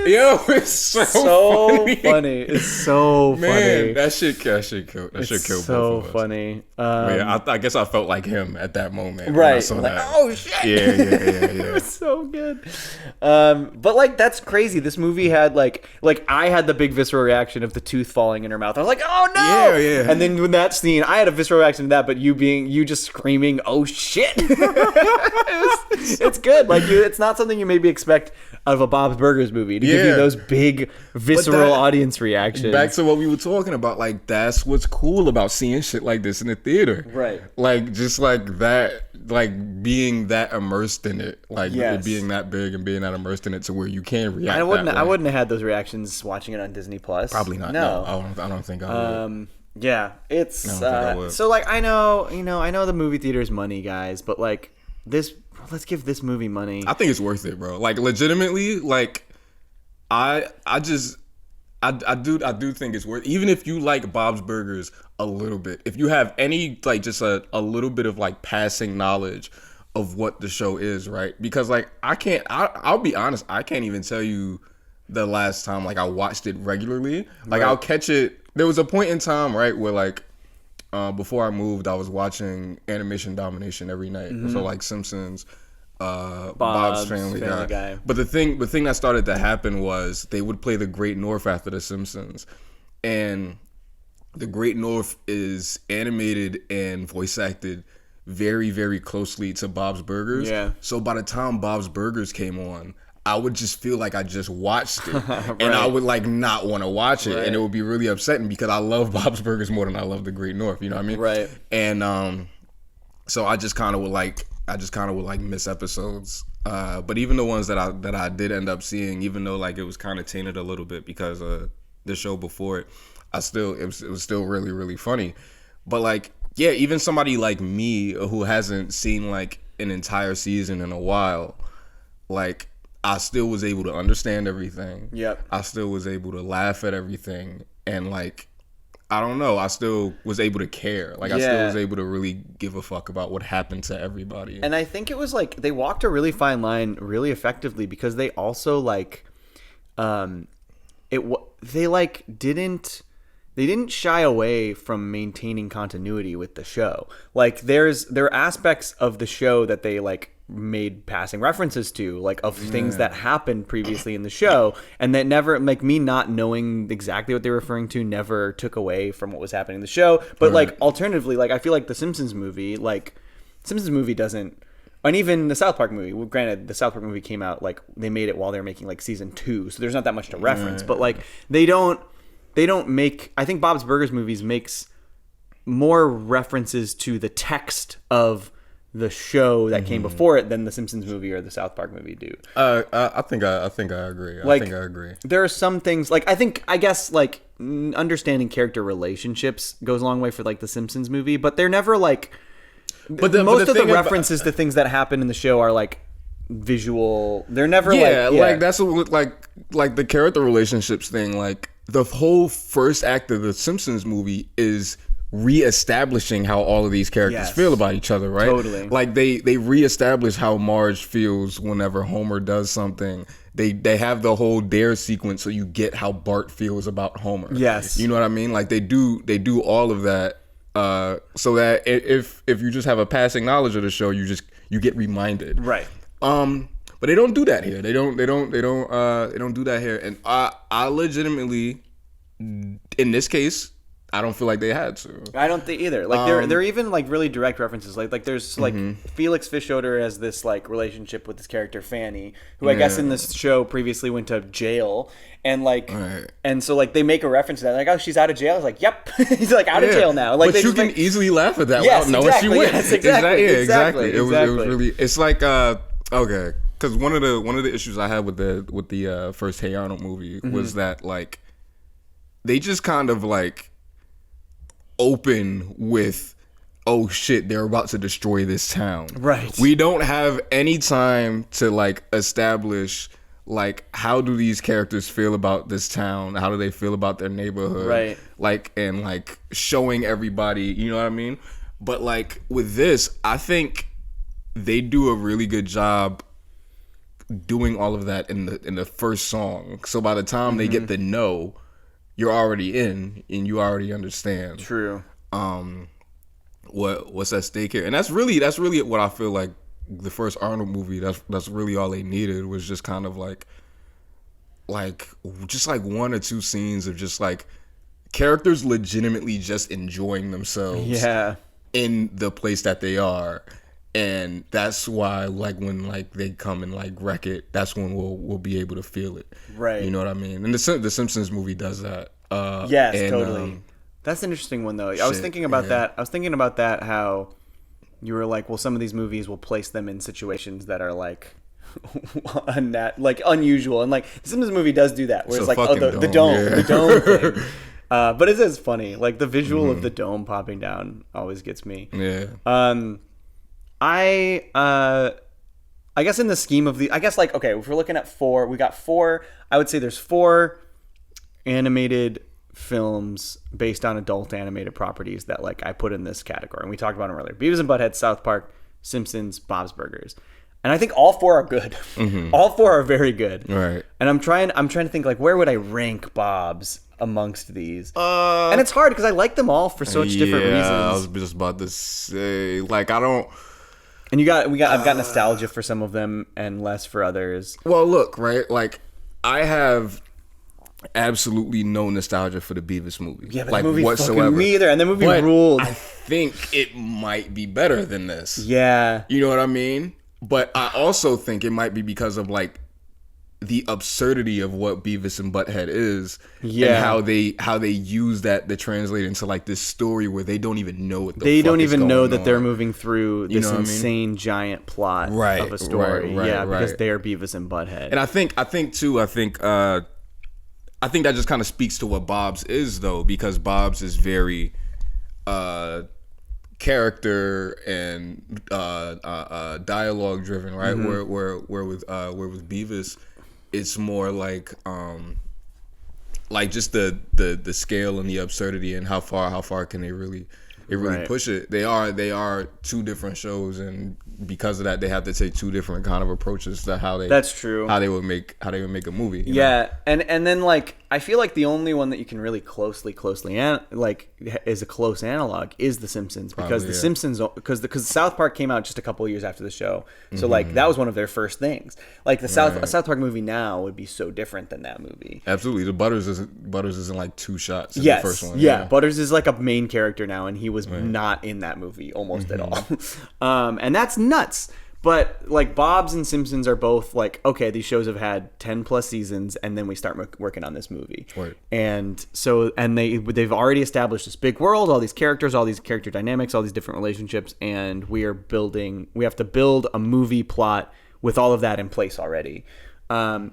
Yo, it's so funny. It's so funny. Man, that shit killed. That shit killed so both of us. Funny. I guess I felt like him at that moment. Right. Like, oh shit. Yeah. It was so good. But like that's crazy. This movie had like I had the big visceral reaction of the tooth falling in her mouth. I was like, oh no. Yeah. And then when that scene, I had a visceral reaction to that, but you just screaming, oh shit. It's good. Like it's not something you maybe expect out of a Bob's Burgers movie to give you those big visceral audience reactions. Back to what we were talking about, like that's what's cool about seeing shit like this in the theater. Right. Like just like that, like being that immersed in it, like it being that big and being that immersed in it to where you can react. I wouldn't have had those reactions watching it on Disney Plus. Probably not. No, I don't think I would. Yeah, it's so like I know the movie theater's money, guys, but like this. Let's give this movie money. I think it's worth it, bro. Like legitimately, like I do think it's worth, even if you like Bob's Burgers a little bit, if you have any like just a little bit of like passing knowledge of what the show is, right? Because like I'll be honest, I can't even tell you the last time like I watched it regularly. Like I'll catch it. There was a point in time, right, where like before I moved, I was watching Animation Domination every night. So like Simpsons, Bob's Family Guy. But the thing that started to happen was they would play The Great North after The Simpsons, and The Great North is animated and voice acted very, very closely to Bob's Burgers. Yeah. So by the time Bob's Burgers came on, I would just feel like I just watched it, Right. and I would like not want to watch it, Right. and it would be really upsetting because I love Bob's Burgers more than I love The Great North. You know what I mean? Right. And so I just kind of would like miss episodes. But even the ones that I did end up seeing, even though like it was kind of tainted a little bit because of the show before it, it was still really, really funny. But like, yeah, even somebody like me who hasn't seen like an entire season in a while, like I still was able to understand everything. Yep. I still was able to laugh at everything, and like, I don't know, I still was able to care. Like, I still was able to really give a fuck about what happened to everybody. And I think it was like they walked a really fine line really effectively because they also like they didn't shy away from maintaining continuity with the show. Like there are aspects of the show that they like made passing references to, like of things that happened previously in the show, and that never, like me not knowing exactly what they were referring to never took away from what was happening in the show. But like alternatively, like I feel like the Simpsons movie doesn't, and even the South Park movie, well, granted the South Park movie came out like they made it while they were making like season 2, so there's not that much to reference, but like they don't make, I think Bob's Burgers movies makes more references to the text of the show that came before it than the Simpsons movie or the South Park movie do. I think I agree. I think I agree. There are some things like I guess like understanding character relationships goes a long way for like the Simpsons movie, but they're never like. Most of the references to things that happen in the show are like visual. They're never like that's what like the character relationships thing. Like the whole first act of the Simpsons movie is reestablishing how all of these characters feel about each other, right? Totally. Like they reestablish how Marge feels whenever Homer does something. They have the whole dare sequence, so you get how Bart feels about Homer. Yes. You know what I mean? Like they do all of that, so that if you just have a passing knowledge of the show, you get reminded. Right. But they don't do that here. They don't do that here. And I legitimately, in this case, I don't feel like they had to. I don't think either. Like there are even like really direct references. Like there's like Felix Fischoeder has this like relationship with this character Fanny, who I guess in this show previously went to jail, and like and so like they make a reference to that. Like, oh, she's out of jail. I was like, yep, he's like out of jail now. Like, but you can easily laugh at that. Yes, without knowing she went. Yes, exactly. It was really. It's like okay, because one of the issues I had with the first Hey Arnold movie was that like they just kind of like open with, oh shit, they're about to destroy this town. Right. We don't have any time to like establish like how do these characters feel about this town? How do they feel about their neighborhood? Right. Like, and like showing everybody, you know what I mean? But like with this, I think they do a really good job doing all of that in the first song. So by the time they get the no, you're already in and you already understand. True. What's at stake here, and that's really what I feel like the first Arnold movie. That's really all they needed was just kind of like just like one or two scenes of just like characters legitimately just enjoying themselves. Yeah. In the place that they are. And that's why, like, when like they come and like wreck it, that's when we'll be able to feel it. Right. You know what I mean? And the Simpsons movie does that. Yes, totally. That's an interesting one, though. I was thinking about that. I was thinking about that. How you were like, well, some of these movies will place them in situations that are like like unusual, and like the Simpsons movie does do that, where it's like, oh, the dome thing. But it is funny. Like the visual of the dome popping down always gets me. Yeah. I I guess in the scheme of I guess like, okay, if we're looking at 4, we got 4. I would say there's 4 animated films based on adult animated properties that like I put in this category, and we talked about them earlier: Beavis and Butthead, South Park, Simpsons, Bob's Burgers. And I think all 4 are good. All 4 are very good. Right. And I'm trying to think like, where would I rank Bob's amongst these? And it's hard because I like them all for such different reasons. I was just about to say, like, I don't. And I've got nostalgia for some of them and less for others. Well, look, right? Like, I have absolutely no nostalgia for the Beavis movie. Yeah, but like, the movie whatsoever. fucking me either. And the movie But ruled. I think it might be better than this. Yeah. You know what I mean? But I also think it might be because of like the absurdity of what Beavis and Butthead is, and how they use that to translate into like this story where they don't even know what they don't is even know going that on. they're moving through this know what I mean? insane giant plot of a story. Because they're Beavis and Butthead. And I think that just kind of speaks to what Bob's is, though, because Bob's is very character and dialogue driven, right? Where with Beavis, it's more like just the scale and the absurdity and how far can they really push it. They are 2 different shows, and because of that, they have to take 2 different kind of approaches to how they. That's true. How they would make a movie. You Yeah, know? and then like I feel like the only one that you can really closely is a close analog is The Simpsons, because The Simpsons because South Park came out just a couple of years after the show, so like that was one of their first things. Like a South Park movie now would be so different than that movie. Absolutely, the Butters is in like 2 shots. In the first one. Yeah, Butters is like a main character now, and he was not in that movie almost at all, and that's nuts. But like Bob's and Simpsons are both like, okay, these shows have had 10 plus seasons, and then we start working on this movie. Right. And so, and they've already established this big world, all these characters, all these character dynamics, all these different relationships, and we have to build a movie plot with all of that in place already. And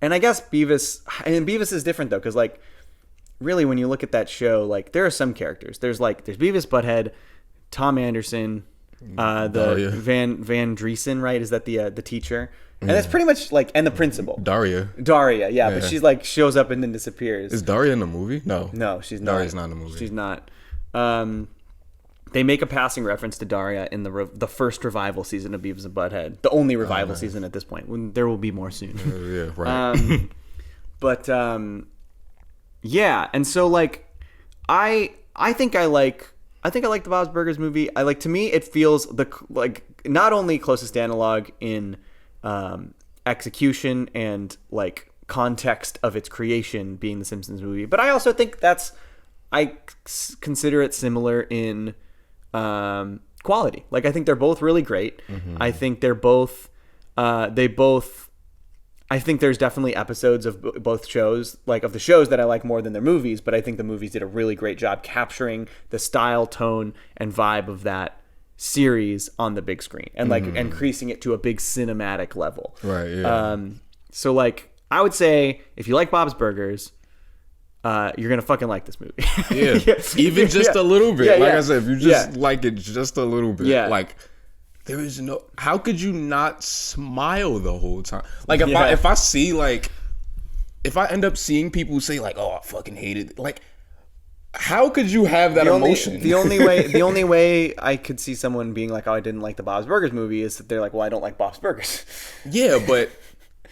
I guess Beavis is different though, because like really when you look at that show, like there are some characters. There's Beavis, Butthead, Tom Anderson, the Van Driesen, right? Is that the teacher? And that's pretty much like, and the principal. Daria, yeah, but she's like shows up and then disappears. Is Daria in the movie? No, she's not. Daria's not in the movie. She's not. They make a passing reference to Daria in the first revival season of Beavis and Butthead, the only revival season at this point. When there will be more soon. Yeah, right. But yeah, and so like I think I like the Bob's Burgers movie. To me it feels not only closest analog in execution and like context of its creation being the Simpsons movie, but I also think I consider it similar in quality. Like I think they're both really great. I think they're both I think there's definitely episodes of both shows, like of the shows that I like more than their movies, but I think the movies did a really great job capturing the style, tone, and vibe of that series on the big screen and like increasing it to a big cinematic level. Right, yeah. So like I would say if you like Bob's Burgers, you're gonna fucking like this movie. Yeah. Even just a little bit. Yeah, like yeah. I said, if you just like it just a little bit. Yeah. Like there is how could you not smile the whole time? Like if I see like, if I end up seeing people say like, oh, I fucking hate it. Like, how could you have that emotion? The only way I could see someone being like, oh, I didn't like the Bob's Burgers movie is that they're like, well, I don't like Bob's Burgers. Yeah, but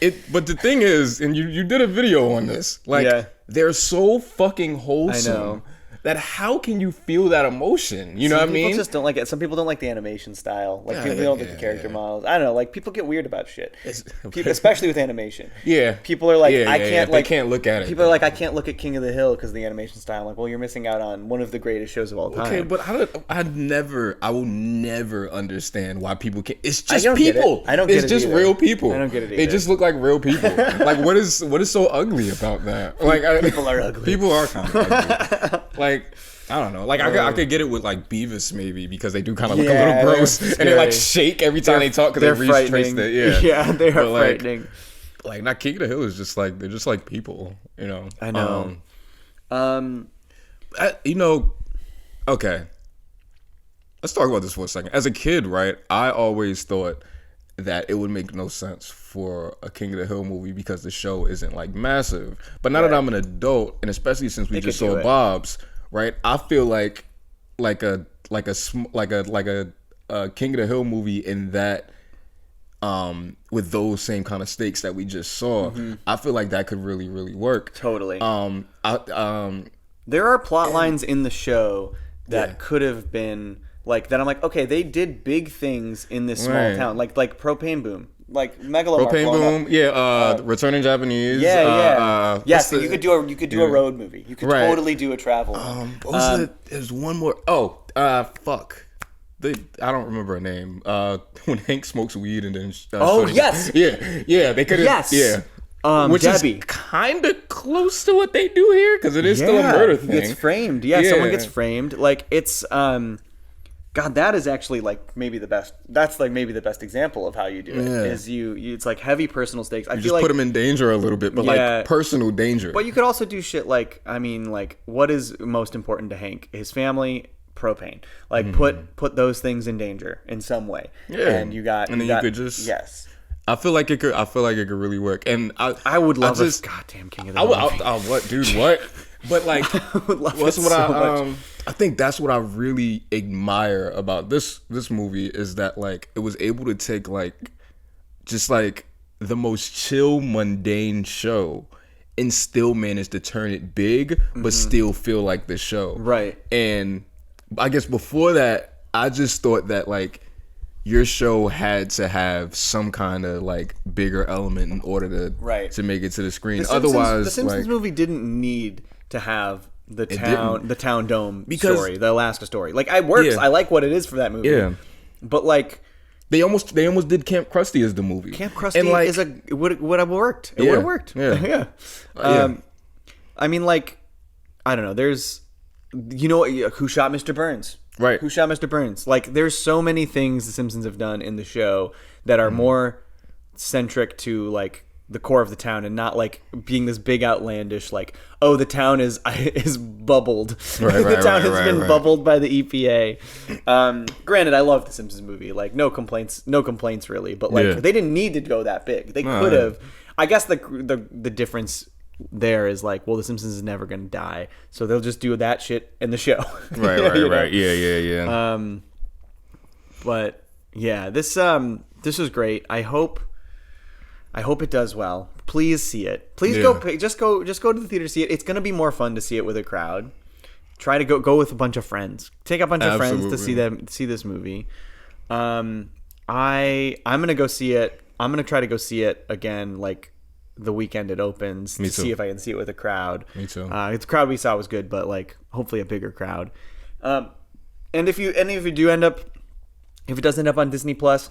the thing is, and you did a video on this, like they're so fucking wholesome. I know. That how can you feel that emotion? You know what I mean? People just don't like it. Some people don't like the animation style. Like people don't like the character models. I don't know. Like people get weird about shit, especially with animation. Yeah. People are like, I can't. They can't look at it. People are like, I can't look at King of the Hill because of the animation style. I'm like, well, you're missing out on one of the greatest shows of all time. Okay, but I will never understand why people can't. It's just I people. I don't get it. It's just either. real people. I don't get it either. They just look like real people. Like what is so ugly about that? Like people are ugly. People are kind of ugly. Like. I don't know. Like I could get it with like Beavis maybe because they do kind of look a little gross and they like shake every time they talk because they retrace it. Yeah, they are frightening. Like not King of the Hill is just like they're just like people, you know. I know. Okay. Let's talk about this for a second. As a kid, right? I always thought that it would make no sense for a King of the Hill movie because the show isn't like massive. But now that I'm an adult, and especially since we just saw Bob's, right? I feel like a King of the Hill movie in that with those same kind of stakes that we just saw, I feel like that could really, really work. Totally. There are plot lines in the show that could have been like that. I'm like, okay, they did big things in this small town, like Propane Boom, like Megalomar. Propane Boom, Returning Japanese. Yes, you could do a road movie. You could totally do a travel. What was it? There's one more. Fuck. I don't remember her name. When Hank smokes weed and then. Yes. They could have. Yes. Which Debbie. is kind of close to what they do here because it is still a murder thing. He gets framed. Someone gets framed. Like it's God, that is actually like maybe the best. That's like maybe the best example of how you do it. Is you it's like heavy personal stakes. I you feel just like put him in danger a little bit, but like personal danger. But you could also do shit like what is most important to Hank? His family. Propane, like put those things in danger in some way. And you could just I feel like it could really work, and I would love a goddamn King of the Hill. What, dude? What? But like, what's what I think that's what I really admire about this movie is that like it was able to take like just like the most chill, mundane show and still manage to turn it big, but still feel like the show, right? And I guess before that, I just thought that like your show had to have some kind of like bigger element in order to make it to the screen. Otherwise, the Simpsons movie didn't need to have the town dome story, the Alaska story. Like it works. I like what it is for that movie. Yeah, but like they almost did Camp Krusty as the movie. Camp Krusty would have worked. It would have worked. Yeah. I mean, like I don't know. There's. Who shot Mr. Burns? Right. Who shot Mr. Burns? Like, there's so many things the Simpsons have done in the show that are more centric to, like, the core of the town and not, like, being this big outlandish, like, oh, the town is bubbled. The town has been bubbled by the EPA. Granted, I love the Simpsons movie. Like, no complaints really. But, like, they didn't need to go that big. They could have. I guess the difference there is like, well, the Simpsons is never gonna die, so they'll just do that shit in the show. Right. Yeah. But yeah, this was great. I hope it does well. Please see it. Please go to the theater to see it. It's gonna be more fun to see it with a crowd. Try to go with a bunch of friends. Take a bunch of friends to see this movie. I'm gonna go see it. I'm gonna try to go see it again, like the weekend it opens see if I can see it with a crowd. Me too. The crowd we saw was good, but like hopefully a bigger crowd. And if it does end up on Disney Plus,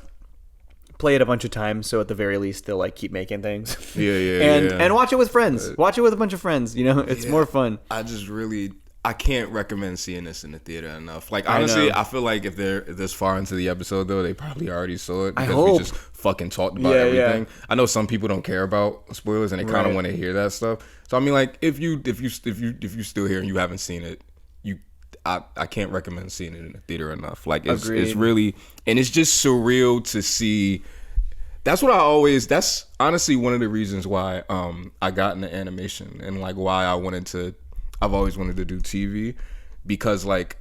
play it a bunch of times so at the very least they'll like keep making things. And watch it with friends. Watch it with a bunch of friends. It's more fun. I can't recommend seeing this in the theater enough. Like honestly, I feel like if they're this far into the episode though, they probably already saw it because we just fucking talked about everything. Yeah. I know some people don't care about spoilers and they kind of want to hear that stuff. So I mean, like if you still here and you haven't seen it, I can't recommend seeing it in the theater enough. Like it's really, and it's just surreal to see. That's honestly one of the reasons why I got into animation and like why I've always wanted to do TV, because like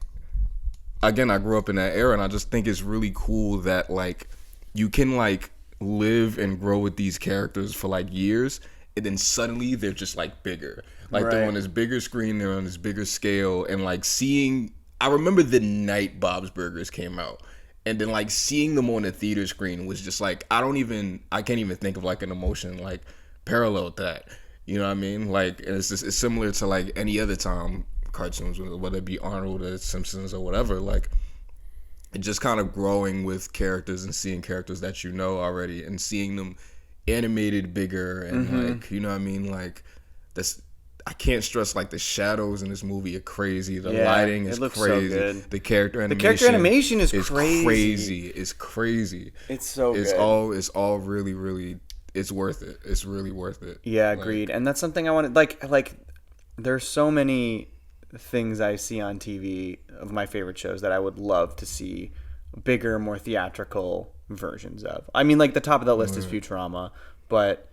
again I grew up in that era and I just think it's really cool that like you can like live and grow with these characters for like years and then suddenly they're just like bigger, like they're on this bigger screen, they're on this bigger scale, and like I remember the night Bob's Burgers came out and then like seeing them on the theater screen was just like I can't even think of like an emotion like parallel to that. You know what I mean? Like it's similar to like any other time cartoons, whether it be Arnold or Simpsons or whatever. Like just kind of growing with characters and seeing characters that you know already and seeing them animated bigger and like you know what I mean? Like I can't stress like the shadows in this movie are crazy. The lighting is crazy. So good. The character animation is crazy. It's crazy. It's so good. It's all really, really. It's worth it. It's really worth it. Yeah, agreed. And that's something I wanted. Like, there's so many things I see on TV of my favorite shows that I would love to see bigger, more theatrical versions of. I mean, like the top of that list is Futurama, but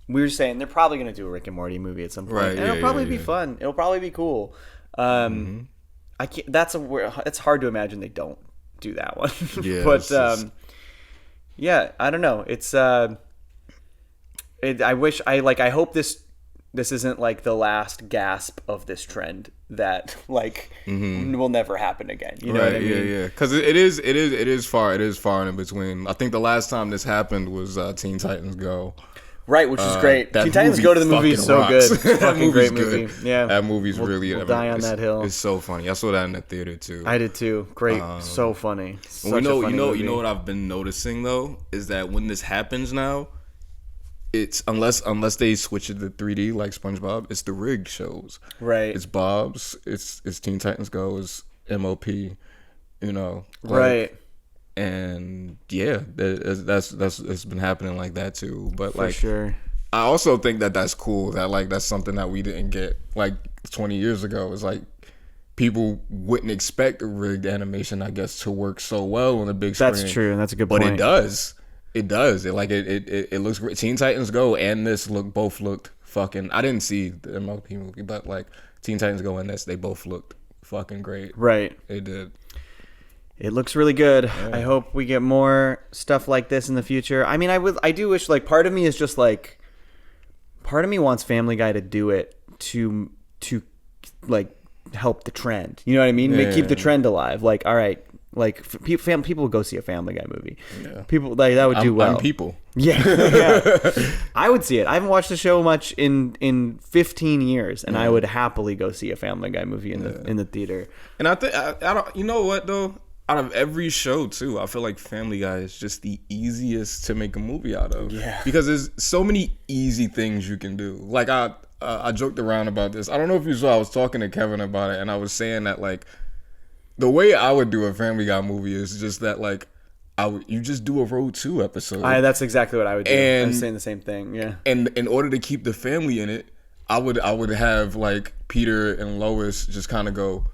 we were saying they're probably going to do a Rick and Morty movie at some point, and it'll probably be fun. It'll probably be cool. I can't. It's hard to imagine they don't do that one. Yeah, but yeah, I don't know. It's I hope this isn't like the last gasp of this trend that like will never happen again. You know what I mean? Yeah. Because it is far in between. I think the last time this happened was Teen Titans Go. Right, which is great. Teen Titans Go to the movie is so good. It's a fucking great movie. Yeah, that movie's really. We'll die on that hill. It's so funny. I saw that in the theater too. I did too. Great, so funny. You know what I've been noticing though is that when this happens now, it's unless they switch it to 3D like SpongeBob, it's the rigged shows. Right. It's Bob's. It's Teen Titans Go. It's MOP. You know. Right. And yeah, that's been happening like that too. But For sure. I also think that's cool. That like that's something that we didn't get like 20 years ago. It's like people wouldn't expect rigged animation, I guess, to work so well on the big screen. That's true, and that's a good point. But it does. It does. It looks great. Teen Titans Go and this both looked fucking. I didn't see the MLP movie, but like Teen Titans Go and this, they both looked fucking great. Right. They did. It looks really good. Yeah. I hope we get more stuff like this in the future. I mean, I do wish, like, part of me is just like, part of me wants Family Guy to do it to like help the trend. You know what I mean? Yeah. Keep the trend alive. Like, all right, like people would go see a Family Guy movie. Yeah. People like that would do well. I'm people. Yeah. I would see it. I haven't watched the show much in 15 years, and I would happily go see a Family Guy movie in the theater. And I think I don't. You know what though? Out of every show too, I feel like Family Guy is just the easiest to make a movie out of. Yeah. Because there's so many easy things you can do. Like I joked around about this. I don't know if you saw. I was talking to Kevin about it, and I was saying that like the way I would do a Family Guy movie is just that like you just do a Road 2 episode. That's exactly what I would do. And, I was saying the same thing. Yeah. And in order to keep the family in it, I would have like Peter and Lois just kind of go,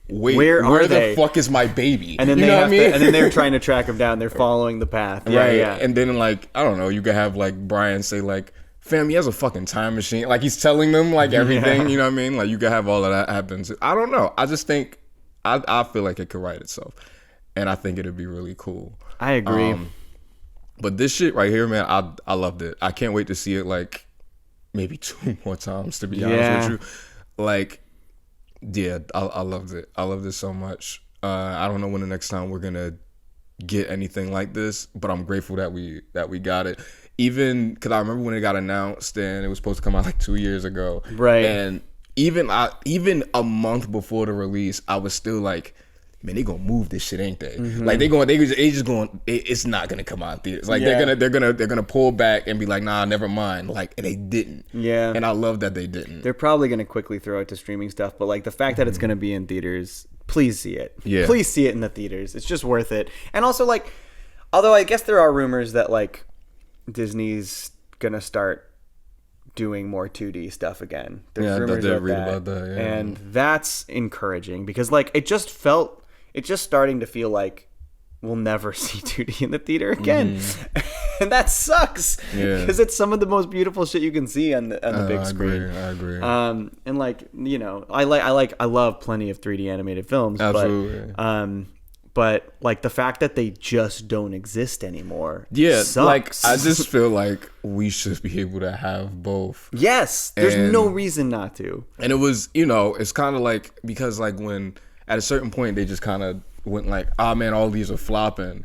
wait, where the fuck is my baby? And then and then they're trying to track him down. They're following the path. Yeah, right. Yeah. And then like, I don't know, you could have like Brian say like, fam, he has a fucking time machine. Like he's telling them like everything, you know what I mean? Like you could have all of that happen. I don't know. I just think, I feel like it could write itself. And I think it'd be really cool. I agree. But this shit right here, man, I loved it. I can't wait to see it like maybe 2 more times, to be honest with you. Like, yeah, I loved it. I loved it so much. I don't know when the next time we're gonna get anything like this, but I'm grateful that we got it. Even because I remember when it got announced and it was supposed to come out like 2 years ago, right? And even a month before the release, I was still like, man, they gonna move this shit, ain't they? Mm-hmm. Like it's not gonna come out in theaters. Like they're gonna pull back and be like, nah, never mind. Like, and they didn't. Yeah. And I love that they didn't. They're probably gonna quickly throw it to streaming stuff, but like the fact that it's gonna be in theaters, please see it. Yeah. Please see it in the theaters. It's just worth it. And also like, although I guess there are rumors that like Disney's gonna start doing more 2D stuff again. There's rumors about that. Yeah. And that's encouraging because like it's just starting to feel like we'll never see 2D in the theater again. And that sucks because it's some of the most beautiful shit you can see on the big screen. I agree. And like, you know, I love plenty of 3D animated films. Absolutely. But like the fact that they just don't exist anymore. Yeah. Sucks. Like I just feel like we should be able to have both. Yes. There's no reason not to. And it was, you know, it's kind of like, because like when at a certain point they just kind of went like, ah, man, all these are flopping.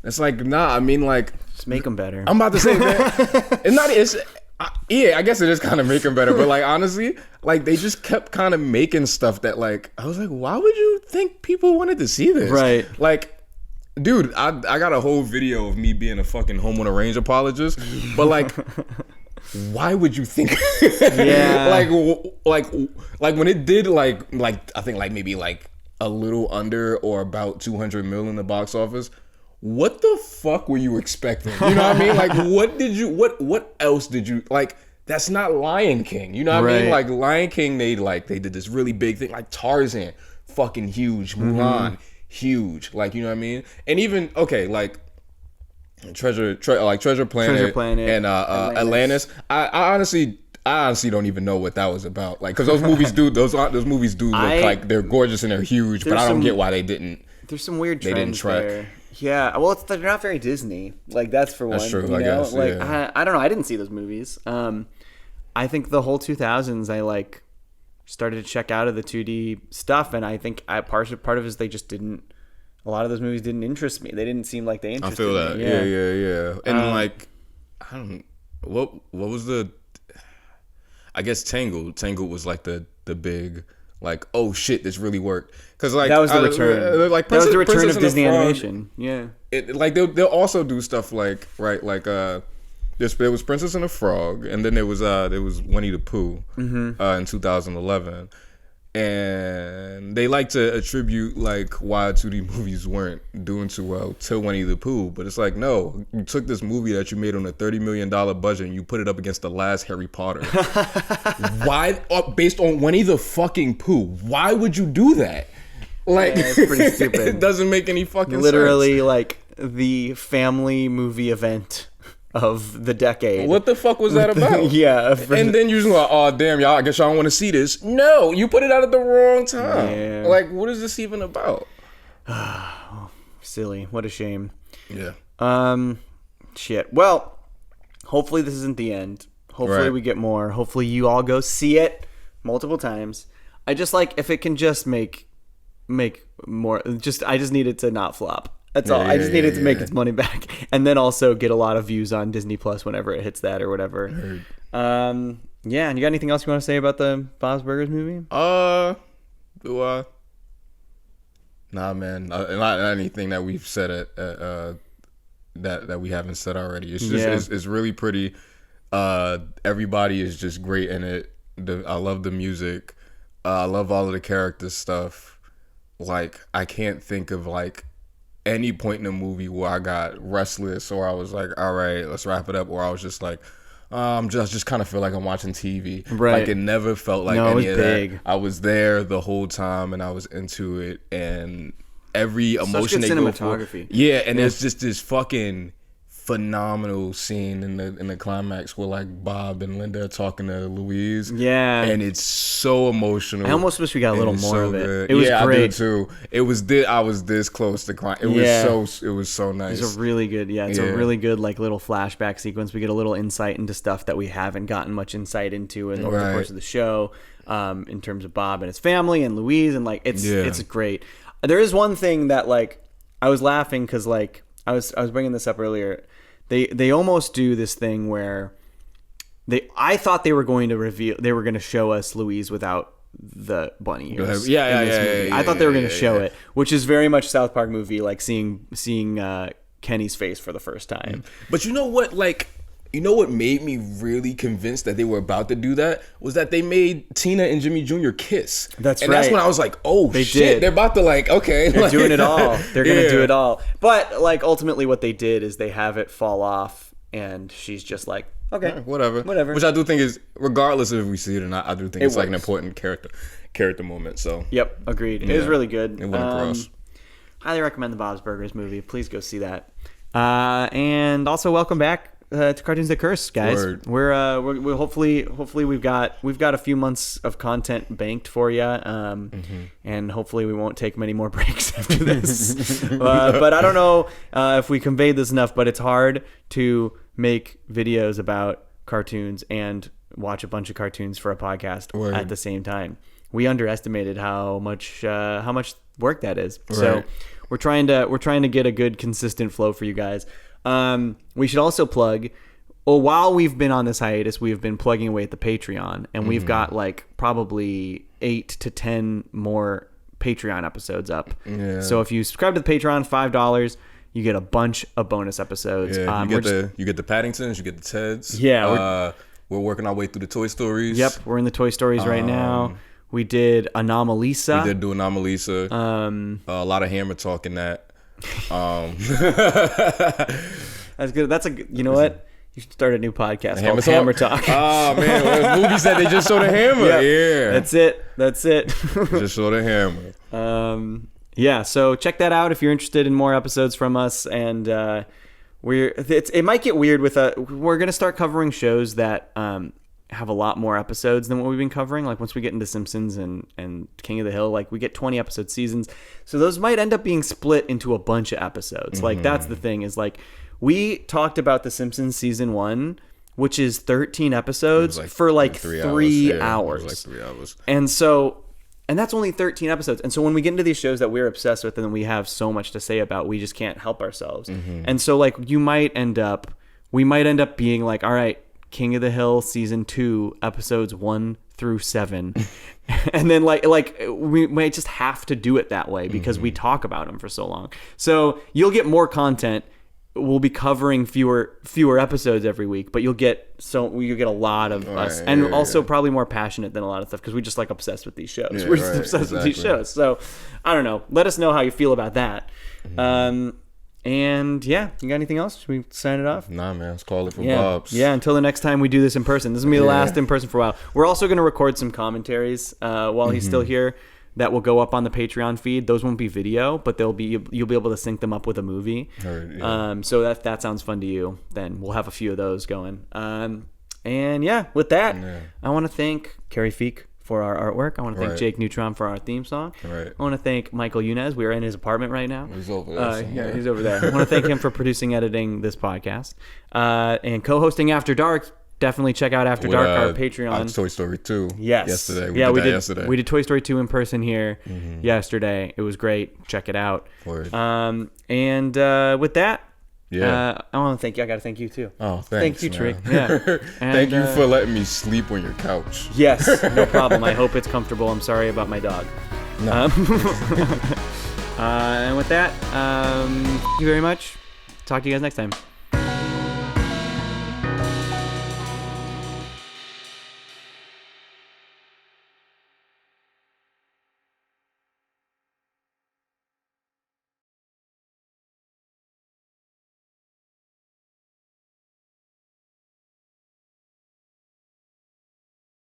It's like, nah, I mean, like, just make them better. I'm about to say, man, I guess it is kind of make them better, but like honestly, like they just kept kind of making stuff that like I was like, why would you think people wanted to see this? Right. Like, dude, I got a whole video of me being a fucking homeowner range apologist, but like, why would you think? Yeah. like when it did like I think like maybe like a little under or about 200 mil in the box office. What the fuck were you expecting? You know what I mean? Like, what else did you, like, that's not Lion King. You know what I mean? Like, Lion King, they did this really big thing. Like, Tarzan, fucking huge. Mulan, huge. Like, you know what I mean? And even like Treasure Planet, and Atlantis. I honestly don't even know what that was about. Like, because those movies do look like they're gorgeous and they're huge, but I don't get why they didn't. There's some weird trends there. Yeah, well, they're not very Disney. Like, that's for one. That's true. You know? I guess. Like, yeah. I don't know. I didn't see those movies. I think the whole 2000s, I like started to check out of the 2D stuff, and I think part of it is they just didn't. A lot of those movies didn't interest me. They didn't seem like they interested me. I feel that. Yeah. And like, I don't. What was the? I guess Tangled. Tangled was like the big. Like, oh shit, this really worked. Because like that was the return. Like that was the return Princess of Disney Frog, animation. Yeah. Like they'll also do stuff like there was Princess and the Frog, and then there was Winnie the Pooh in 2011, and they like to attribute like why 2D movies weren't doing too well to Winnie the Pooh, but it's like, no, you took this movie that you made on a $30 million budget and you put it up against the last Harry Potter. Why? Based on Winnie the fucking Pooh, why would you do that? Like, yeah, it's pretty stupid. It doesn't make any fucking Literally, sense. like the family movie event of the decade. What the fuck was that about? Yeah. And then you're just like, oh, damn, y'all, I guess y'all don't want to see this. No, you put it out at the wrong time. Yeah. Like, what is this even about? Silly. What a shame. Yeah. Shit. Well, hopefully this isn't the end. Hopefully we get more. Hopefully you all go see it multiple times. I just like, if it can just make more, I just need it to not flop. That's all. I just need it to make its money back, and then also get a lot of views on Disney Plus whenever it hits that or whatever. Yeah. And you got anything else you want to say about the Bob's Burgers movie? Do I? Nah, man. Not anything that we've said that we haven't said already. It's just it's really pretty. Everybody is just great in it. I love the music. I love all of the character stuff. Like, I can't think of like any point in the movie where I got restless or I was like, all right, let's wrap it up, or I was just like, just kind of feel like I'm watching TV. Right. Like, it never felt like any of that. I was there the whole time and I was into it, and every emotion they go for. Yeah, and there's just this fucking phenomenal scene in the climax where like Bob and Linda are talking to Louise. Yeah, and it's so emotional. I almost wish we got a little more of it. Good. It was great. I did too. I was this close to crying. It was so nice. It's a really good. It's a really good like little flashback sequence. We get a little insight into stuff that we haven't gotten much insight into over the course of the show, in terms of Bob and his family and Louise, and like it's great. There is one thing that like I was laughing because like I was bringing this up earlier. They almost do this thing where I thought they were going to show us Louise without the bunny ears. Yeah. I thought they were going to show it, which is very much South Park movie, like seeing Kenny's face for the first time. But you know what, like, you know what made me really convinced that they were about to do that was that they made Tina and Jimmy Jr. kiss. That's when I was like, oh, shit. They're about to like, okay. They're doing it all. They're going to do it all. But like ultimately what they did is they have it fall off and she's just like, okay. Whatever. Which I do think is, regardless of if we see it or not, I do think it's like an important character moment. So. Yep. Agreed. It was really good. It went across. Highly recommend the Bob's Burgers movie. Please go see that. And also welcome back to Cartoons That Curse, guys. Word. We're hopefully we've got a few months of content banked for you, and hopefully we won't take many more breaks after this. But I don't know if we conveyed this enough, but it's hard to make videos about cartoons and watch a bunch of cartoons for a podcast at the same time. We underestimated how much work that is. Right. So we're trying to get a good consistent flow for you guys. We should also plug, while we've been on this hiatus, we've been plugging away at the Patreon, and we've got like probably 8 to 10 more Patreon episodes up. Yeah. So if you subscribe to the Patreon, $5, you get a bunch of bonus episodes. Yeah, you get the Paddingtons, you get the Teds. Yeah. We're working our way through the Toy Stories. Yep, we're in the Toy Stories right now. We did Anomalisa. We did do Anomalisa. A lot of Hammer talk in that. That's good. You know what? You should start a new podcast called Hammer Talk. Oh man, movies that they just saw the Hammer. Yeah. That's it. Just saw the Hammer. Yeah, so check that out if you're interested in more episodes from us. And it might get weird with we're gonna start covering shows that have a lot more episodes than what we've been covering. Like once we get into Simpsons and King of the Hill, like we get 20 episode seasons, so those might end up being split into a bunch of episodes. Like that's the thing, is like we talked about the Simpsons season 1, which is 13 episodes for like 3 hours. Like 3 hours. And that's only 13 episodes. And so when we get into these shows that we're obsessed with and we have so much to say about, we just can't help ourselves. And so like we might end up being like, all right, King of the Hill season 2 episodes 1 through 7. And then like we might just have to do it that way because we talk about them for so long. So you'll get more content. We'll be covering fewer episodes every week, but you'll get a lot of us, and also probably more passionate than a lot of stuff because we just like obsessed with these shows. Yeah, we're just obsessed with these shows. So I don't know. Let us know how you feel about that. And yeah, you got anything else? Should we sign it off? Nah, man. Let's call it for Bob's. Yeah, until the next time we do this in person. This is going to be the last in person for a while. We're also going to record some commentaries while he's still here that will go up on the Patreon feed. Those won't be video, but you'll be able to sync them up with a movie. So if that sounds fun to you, then we'll have a few of those going. And yeah, with that, I want to thank Carrie Feek for our artwork. I want to thank Jake Neutron for our theme song. I want to thank Michael Yunez. We're in his apartment right now. He's over there. Yeah, he's over there. I want to thank him for producing, editing this podcast, and co-hosting After Dark. Definitely check out After Dark, our Patreon. Toy Story 2. Yes. Yesterday. We did yesterday. We did Toy Story 2 in person here yesterday. It was great. Check it out. Word. And with that, I want to thank you. I got to thank you too. Oh, thanks. Thank you, man. Tariq. Yeah. Thank you for letting me sleep on your couch. Yes, no problem. I hope it's comfortable. I'm sorry about my dog. No. And with that, thank you very much. Talk to you guys next time.